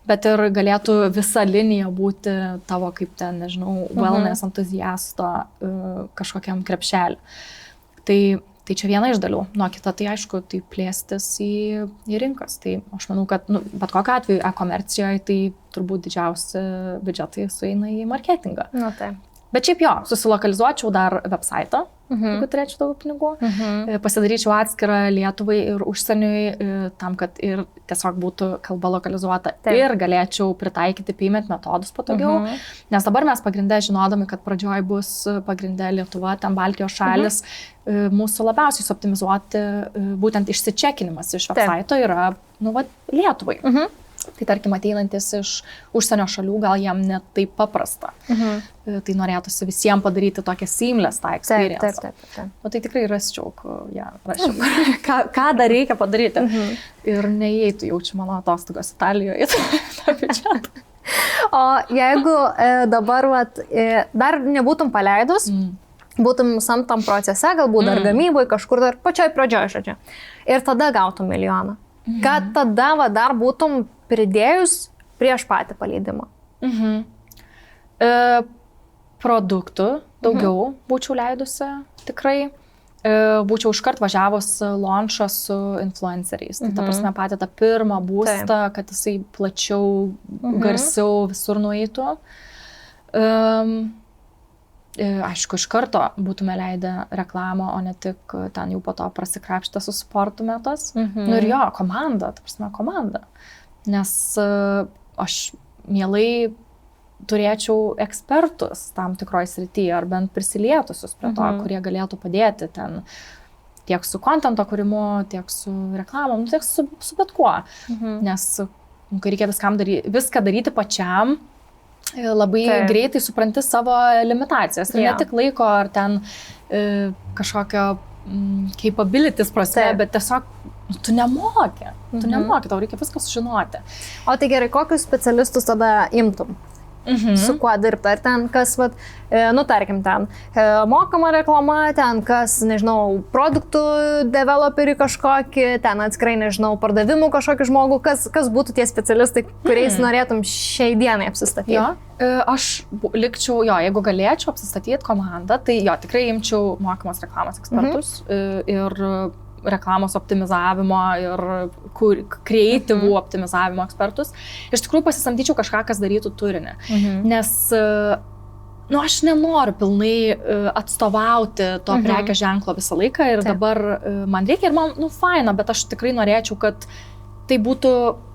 bet ir galėtų visa linija būti tavo kaip ten, nežinau, wellness entuziasto kažkokiam krepšelį. Tai čia viena iš dalių. Nuo kita, tai aišku, tai plėstis į rinkas. Tai aš manau, kad bet kokiu atveju e-komercijoje tai turbūt didžiausi biudžetai sueina į marketingą. Na tai. Bet šiaip jo, susilokalizuočiau dar website, jeigu turėčiau daug pinigų, pasidaryčiau atskirą Lietuvai ir užsieniui, tam, kad ir tiesiog būtų kalba lokalizuota. Taip. Ir galėčiau pritaikyti payment metodus patogiau, nes dabar mes pagrinde žinodami, kad pradžioj bus pagrinde Lietuva, ten Baltijos šalis, mūsų labiausiai suoptimizuoti būtent išsičekinimas iš website yra, Lietuvai. Tai tarkim ateinantis iš užsienio šalių, gal jam net taip paprasta. Tai norėtųsi visiems padaryti tokią seamless tą experience. Taip. O tai tikrai raščiau, ką dar reikia padaryti. Ir neįeitų jaučiu mano atostogos Italijoje į tą biudžetą. O jeigu dabar dar nebūtum paleidus, būtum visam tam procese, galbūt dar gamyboj, kažkur dar pačioj pradžioj, žodžiu. Ir tada gautum milijoną. Kad tada dar būtum pridėjus prieš patį paleidimą? Produktų daugiau būčiau leidusi, tikrai. Būčiau iškart važiavus launchą su influenceriais. Tai ta prasme patį tą pirmą būstą, kad jisai plačiau, garsiau visur nueitų. Aišku, iš karto būtume leidę reklamą, o ne tik ten jau po to prasikrapštę su sportu metas. Ir jo, komanda, ta prasme komanda. Nes aš mielai turėčiau ekspertus tam tikroj srityje, ar bent prisilietusius prie to, kurie galėtų padėti ten tiek su kontento kūrimu, tiek su reklamom, tiek su bet kuo. Nes kai reikia viską daryti pačiam, labai greitai supranti savo limitacijas. Ir ne tik laiko ar ten kažkokio capabilities prasme, bet tiesiog tu nemoki, tau reikia viską sužinoti. O tai gerai, kokius specialistus tada imtum? Su kuo dirbti? Ar ten kas, tarkim, ten mokama reklama, ten kas, nežinau, produktų developerių kažkokį, ten atskirai, nežinau, pardavimų kažkokį žmogų, kas būtų tie specialistai, kuriais norėtum šiai dienai apsistatyti? Jo, aš likčiau, jeigu galėčiau apsistatyti komandą, tai tikrai imčiau mokamos reklamos ekspertus ir reklamos optimizavimo ir kreatyvų optimizavimo ekspertus. Iš tikrųjų pasisamdyčiau kažką, kas darytų turinį. Nes aš nenoriu pilnai atstovauti to prekės ženklo visą laiką ir dabar man reikia ir man, faina, bet aš tikrai norėčiau, kad tai būtų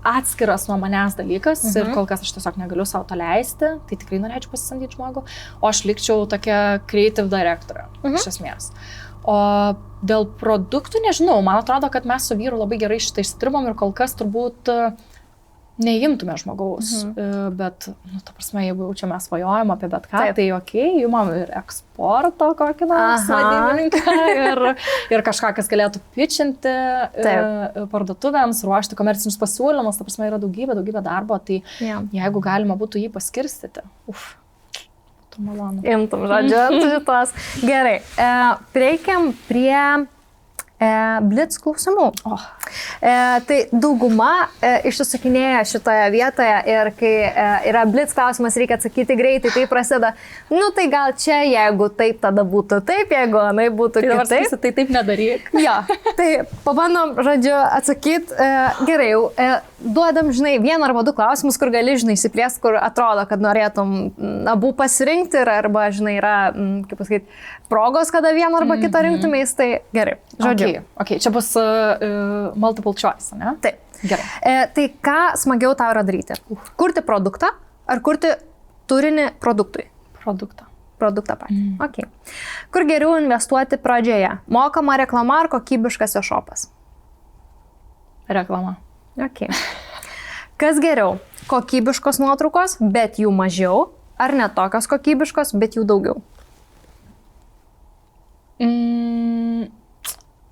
atskiras nuo manęs dalykas ir kol kas aš tiesiog negaliu savo to leisti, tai tikrai norėčiau pasisamdyti žmogų, o aš likčiau tokia creative directorė iš esmės. O dėl produktų nežinau, man atrodo, kad mes su vyru labai gerai šitą išsidirbom ir kol kas turbūt neimtume žmogaus. Bet, ta prasme, jeigu jau čia mes svajojam apie bet ką, tai imam ir eksporto kokį nors vadybininką ir kažką, kas galėtų pitchinti parduotuvėms, ruošti komercinius pasiūlymus, ta prasme, yra daugybė darbo, tai jeigu galima būtų jį paskirstyti. Malonu. Imtum, žodžiu, šitos. Gerai, prieikiam prie blitz klausimų. Tai dauguma išsisakinėja šitoje vietoje ir kai yra blitz klausimas, reikia atsakyti greitai, tai prasideda, tai gal čia, jeigu taip, tada būtų taip, jeigu anai būtų kitaip. Tai taip nedaryk. Jo, tai pabandom, žodžiu, atsakyti. Gerai, duodam, vieną arba du klausimus, kur gali, įsiplėsti, kur atrodo, kad norėtum abu pasirinkti arba, yra, kaip pasakyti, progos, kada vieną arba kitą rinktumės, tai gerai, žodžiu. Okay. Čia bus multiple choice, ne? Taip. Gerai. Tai ką smagiau tau yra daryti? Kurti produktą ar kurti turinį produktui? Produktą patį. Okay. Kur geriau investuoti pradžioje? Mokama reklama ar kokybiškas e-shopas? Reklama. Okay. Kas geriau? Kokybiškos nuotraukos, bet jų mažiau, ar ne tokios kokybiškos, bet jų daugiau?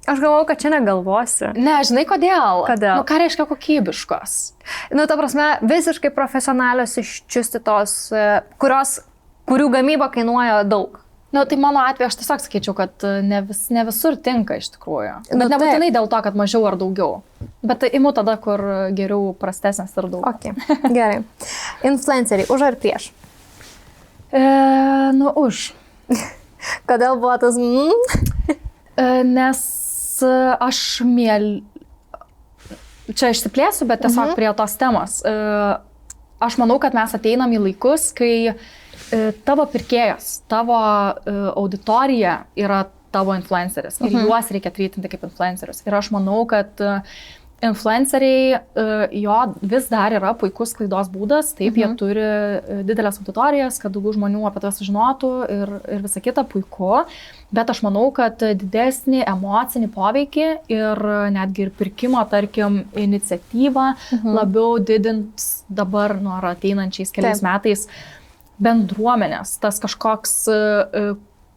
Aš galvoju, kad čia negalvosi. Ne, žinai kodėl? Kodėl? Ką reiškia kokybiškos? Ta prasme, visiškai profesionalios iščiustytos, kurios kurių gamyba kainuoja daug. Na, tai mano atveju aš tiesiog sakyčiau, kad ne visur tinka iš tikrųjų. Bet Nu, nebūtinai dėl to, kad mažiau ar daugiau. Bet imu tada, kur geriau prastesnės ir daugiau. Ok, gerai. Influenceriai, už ar prieš? Už. Kodėl buvo tas... Nes aš čia išsiplėsiu, bet tiesiog prie tos temos. Aš manau, kad mes ateinam į laikus, kai tavo pirkėjas, tavo auditorija yra tavo influenceris ir juos reikia treatinti kaip influencerius. Ir aš manau, kad influenceriai jo vis dar yra puikus sklaidos būdas, taip, jie turi didelės auditorijas, kad daugiau žmonių apie tai sužinotų ir visa kita puiku, bet aš manau, kad didesnį emocinį poveikį ir netgi ir pirkimo, tarkim, iniciatyvą labiau didins dabar, ar ateinančiais keliais metais bendruomenės, tas kažkoks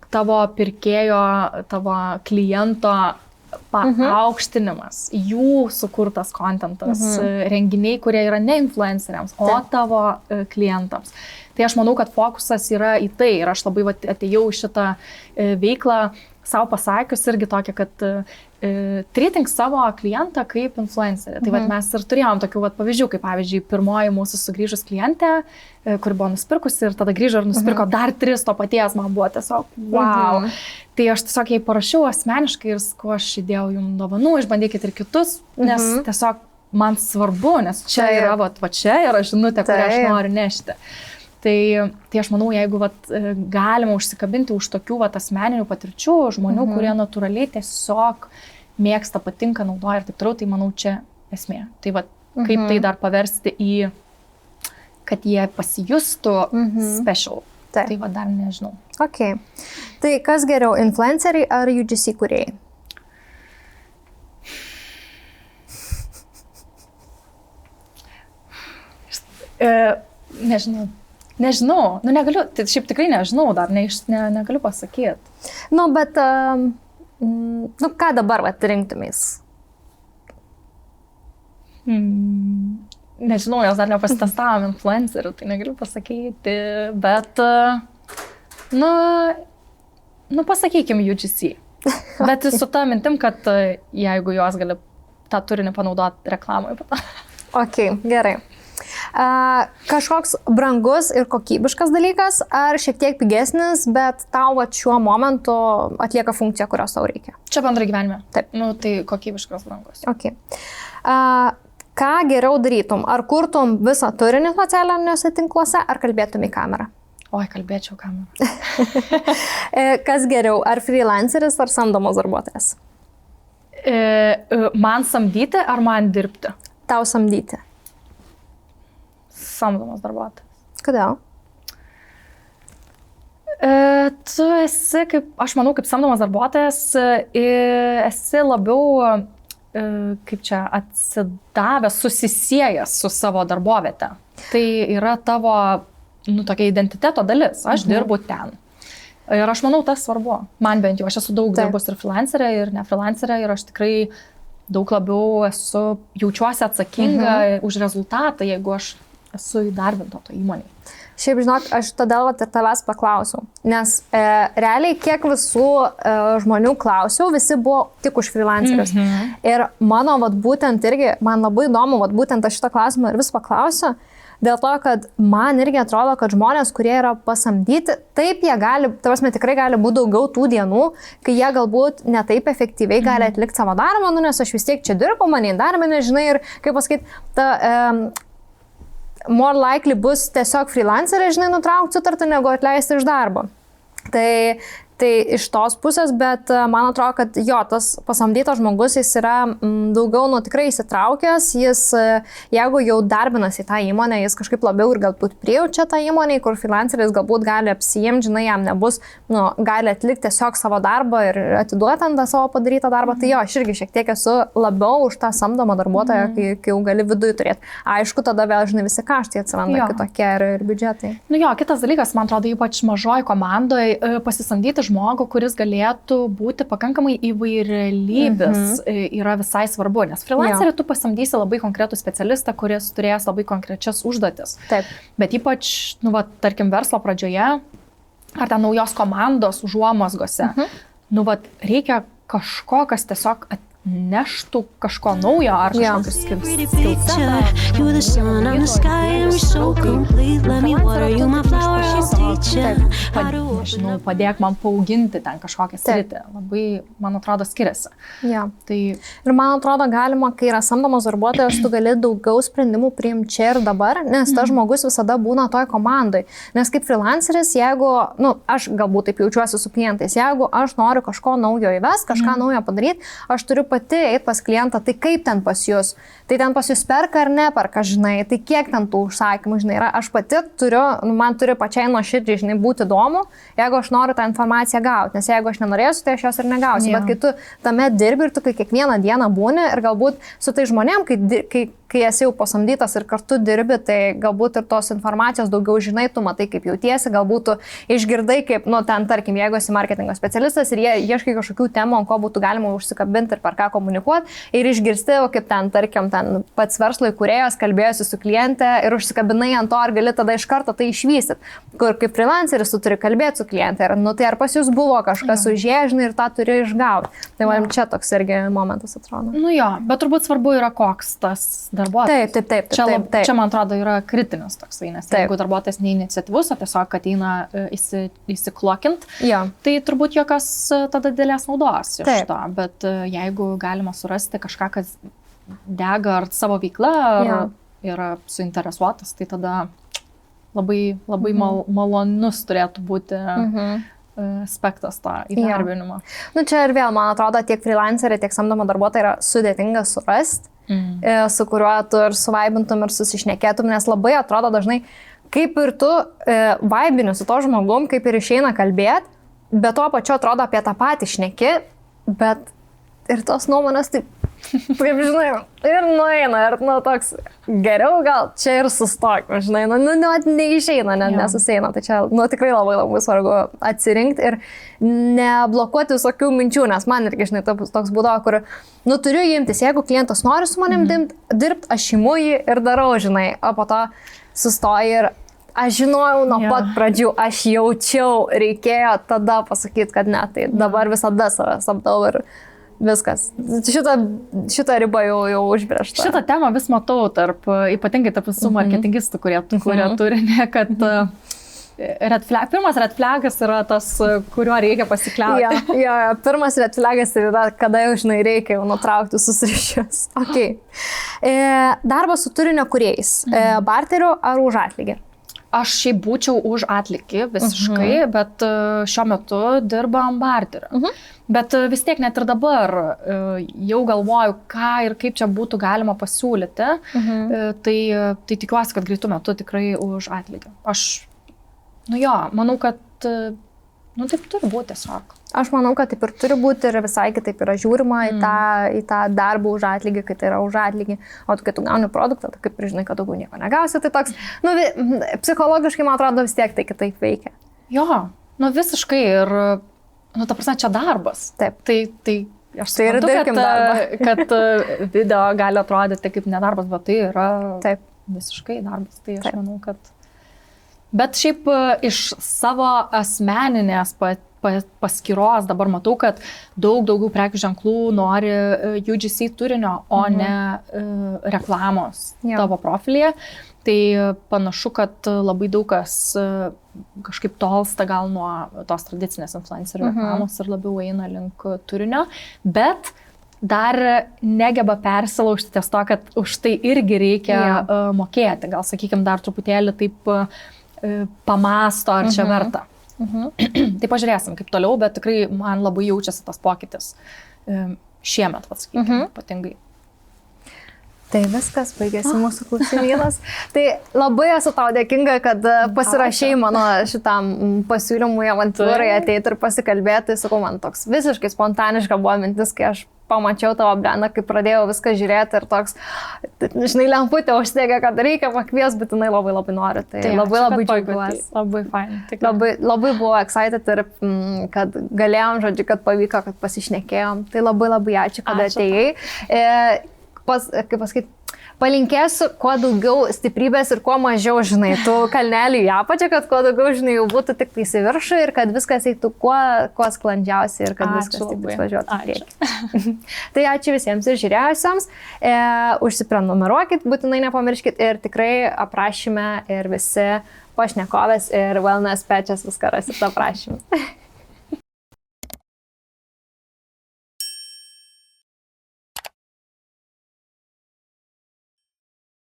tavo pirkėjo, tavo kliento paaukštinimas, jų sukurtas kontentas, renginiai, kurie yra ne influenceriams, o tavo klientams. Tai aš manau, kad fokusas yra į tai ir aš labai atėjau šitą veiklą savo pasakius irgi tokia, kad treating savo klientą kaip influencerį. Tai mes ir turėjom tokių pavyzdžių, kaip pavyzdžiui, pirmoji mūsų sugrįžus klientė, kuri buvo nusipirkusi ir tada grįžo ir nusipirko dar 3 to paties, man buvo tiesiog wow. Tai aš tiesiog jai parašiau asmeniškai ir sakau, aš įdėjau jums dovanų, išbandykit ir kitus, nes tiesiog man svarbu, nes čia yra, čia yra žinutė, kurią aš noriu nešti. Tai aš manau, jeigu galima užsikabinti už tokių asmeninių patirčių, žmonių, kurie natūraliai tiesiog mėgsta, patinka, naudoja ir taip toliau, tai manau, čia esmė. Tai kaip tai dar paversti į, kad jie pasijustų special. Tai dar nežinau. Ok. Tai kas geriau, influenceriai ar UGC kūrėjai? Nežinau, negaliu, tai šiaip tikrai nežinau, dar negaliu pasakyti. Bet, ką dabar rinktumės? Nežinau, jos dar nepasitestavom influencerių, tai negaliu pasakyti, bet, pasakykim UGC. Bet su ta mintim, kad jeigu jos gali tą turinį panaudoti reklamai. Ok, gerai. Kažkoks brangus ir kokybiškas dalykas, ar šiek tiek pigesnis, bet tau šiuo momentu atlieka funkciją, kurios tau reikia? Čia bendrai gyvenime. Taip. Tai kokybiškas brangus. Ok. Ką geriau darytum? Ar kurtum visą turinį socialiniuose tinkluose, ar kalbėtum į kamerą? Oi, kalbėčiau kamerą. Kas geriau, ar freelanceris, ar samdomas darbuotojas? Man samdyti, ar man dirbti? Tau samdyti. Samdomas darbuotojas. Kodėl? Tu esi, aš manau, kaip samdomas darbuotojas, esi labiau, kaip čia, atsidavęs, susisiejęs su savo darboviete. Tai yra tavo, tokia identiteto dalis. Aš dirbu ten. Ir aš manau, tas svarbu. Man bent jau, aš esu daug dirbus ir freelancerė, ir ne freelancerė, ir aš tikrai daug labiau jaučiuosi atsakinga už rezultatą, jeigu aš esu įdarbinta to įmonėje. Šiaip, žinok, aš todėl ir tavęs paklausiau, nes realiai kiek visų žmonių klausiau, visi buvo tik už freelancerius. Ir mano, būtent irgi, man labai įdomu, būtent aš šitą klausimą ir vis paklausiu, dėl to, kad man irgi atrodo, kad žmonės, kurie yra pasamdyti, taip jie gali, tikrai gali būti daugiau tų dienų, kai jie galbūt ne taip efektyviai gali atlikti savo darbą, nes aš vis tiek čia dirbu, mane įdarbinę, žinai, ir kaip pasakyti, more likely bus tiesiog freelanceriai, žinai, nutraukti sutartį, negu atleisti iš darbo. Tai iš tos pusės, bet man atrodo, kad jo, tas pasamdytas žmogus, jis yra daugiau tikrai įsitraukęs, jis, jeigu jau darbinasi į tą įmonę, jis kažkaip labiau ir galbūt prijaučia tą įmonę, kur freelanceris galbūt gali apsijimti, žinai, jam nebus, gali atlikti tiesiog savo darbą ir atiduoti ant tą savo padarytą darbą. Tai jo, aš irgi šiek tiek esu labiau už tą samdomą darbuotoją, kai jau gali viduje turėti. Aišku, tada vėl, žinai, visi kaštai atsiranda kitokie ir biudžetai. Kitas dalykas, man atrodo, ypač mažoj komandoj pasisamdyti žmogų, kuris galėtų būti pakankamai įvairialybis, yra visai svarbu, nes freelancerį tu pasamdysi labai konkretų specialistą, kuris turės labai konkrečias užduotis. Taip. Bet ypač, tarkim, verslo pradžioje, ar ten naujos komandos užuomazgose. Nu, vat, reikia kažko, kas tiesiog neštų kažko naujo ar kažkokius skills. Padėk man paauginti ten kažkokią sritį. Labai, man atrodo, skiriasi. Ja. Tai... Ir man atrodo, galima, kai yra samdomas darbuotojas, tu gali daugiau sprendimų priimti čia ir dabar, nes tas žmogus visada būna toj komandai. Nes kaip freelanceris, jeigu, aš galbūt taip jaučiuosi su klientais, jeigu aš noriu kažko naujo įvest, kažką naujo padaryti, aš turiu pati eiti pas klientą, tai kaip ten pas jūs? Tai ten pas jūs perka ar neperka, žinai, tai kiek ten tų užsakymų, žinai, yra. Aš pati turiu, man turi pačiai nuoširdžiai, žinai, būti įdomu, jeigu aš noriu tą informaciją gauti, nes jeigu aš nenorėsiu, tai aš jos ir negausiu. Bet kai tu tame dirbi ir tu kai kiekvieną dieną būni ir galbūt su tai žmonėm, kai esi jau pasamdytas ir kartu dirbi, tai galbūt ir tos informacijos daugiau žinai, tu matai, kaip jautiesi, galbūt tu išgirdai, kaip, ten tarkim, jeigu esi marketingo specialistas ir jie ieškai kažkokių temų, ant ko būtų galima užsikabinti ir per ką komunikuoti ir išgirsti, kaip ten, tarkim, ten pats verslo įkūrėjas kalbėjosi su kliente ir užsikabinai ant to, ar gali tada iš karto tai išvystyt. Kur kaip freelanceris tu turi kalbėti su kliente ir, tai ar pas jūs buvo kažkas užėžinai ir tą turi išgauti. Tai man čia toks irgi momentas atrodo. Bet turbūt svarbu yra koks tas darbuotojas. Taip. Čia, man atrodo, yra kritinis toksai, nes jeigu darbuotojas neiniciatyvus, o tiesiog ateina įsiklokint, tai turbūt jokios tada didelės naudos iš to. Bet jeigu galima surasti kažką, kas dega ar savo veikla, ar yra suinteresuotas, tai tada labai malonus turėtų būti aspektas to įdarbinimo. Čia ir vėl, man atrodo, tiek freelanceriai, tiek samdomo darbuotojai yra sudėtinga surasti. Su kuriuo tu ir suvaibintum ir susišnekėtum, nes labai atrodo dažnai, kaip ir tu vaibini su to žmogum, kaip ir išeina kalbėti, bet tuo pačiu atrodo apie tą patį šneki, bet ir tos nuomonės taip, kaip žinai, ir nueina, ir toks geriau gal čia ir sustok, žinai, neišeina, nesusieina, tai čia tikrai labai svarbu atsirinkti ir neblokuoti visokių minčių, nes man irgi, žinai, toks būdavo, kur, turiu imtis, jeigu klientas nori su manim dirbti, aš imu jį ir darau, žinai, o po to sustoji ir aš žinojau nuo pat pradžių, aš jaučiau, reikėjo tada pasakyti, kad ne, tai dabar visada save stabdau ir viskas. Šitą ribą jau užbrėžta. Šitą temą vis matau ypatingai tarp visų marketingistų, kurie turi, kad pirmas red flagas yra tas, kuriuo reikia pasikliauti. Pirmas red flagas yra, kada jau, žinai, reikia jau nutraukti susirišius. Okay. Darbas su turinio kūrėjais. Barteriu ar už atlygį? Aš šiaip būčiau už atlygį visiškai, bet šiuo metu dirbam barteriu. Bet vis tiek net ir dabar jau galvoju, ką ir kaip čia būtų galima pasiūlyti, tai tikiuosi, kad greitų metų tikrai už atlygį. Aš, manau, kad taip turi būti tiesiog. Aš manau, kad taip ir turi būti ir visai kitaip yra žiūrima į tą darbą už atlygį, kai tai yra už atlygį. O kai tu gauni produktą, tai kaip ir žinai, kad daugiau nieko negausi, tai toks, psichologiškai, man atrodo, vis tiek tai kitaip veikia. Visiškai ir, ta prasme, čia darbas. Taip. Tai aš suprantu, kad video gali atrodyti kaip nedarbas, bet tai yra visiškai darbas. Tai aš manau, kad... Bet šiaip iš savo asmeninės paskyros dabar matau, kad daugiau prekių ženklų nori UGC turinio, o ne reklamos tavo profilyje. Tai panašu, kad labai daug kas kažkaip tolsta gal nuo tos tradicinės influencerių reklamos ir labiau eina link turinio, bet dar negeba persilaužti ties to, kad už tai irgi reikia mokėti. Gal, sakykime, dar truputėlį taip pamasto, ar čia verta. Tai pažiūrėsim, kaip toliau, bet tikrai man labai jaučiasi tas pokytis šiemet, sakykime, ypatingai. Tai viskas, baigėsi mūsų klausimynas. Tai labai esu tau dėkinga, kad pasirašei mano šitam pasiūlymui avantūrai ateiti ir pasikalbėti. Sakau, man toks visiškai spontaniška buvo mintis, kai aš pamačiau tavo brandą, kai pradėjau viską žiūrėti ir toks, žinai, lemputė užsidegė, kad reikia pakvies, bet jinai labai nori. Tai labai džiaugiuosi. Labai fine. Labai buvo excited ir kad galėjom, žodžiu, kad pavyko, kad pasišnekėjom. Tai labai ačiū, kad atėjai. Kaip pasakyti, Palinkėsiu kuo daugiau stiprybės ir kuo mažiau, žinai, tų kalnelių į apačią, kad kuo daugiau, žinai, jau būtų tik tais į viršų ir kad viskas eitų kuo sklandžiausiai ir kad viskas tik tais važiuotų į priekį. Tai ačiū visiems ir žiūrėjusiems. Užsiprenumeruokit, būtinai nepamirškit ir tikrai aprašyme ir visi pašnekovės ir wellness pečias viską rasit aprašyme.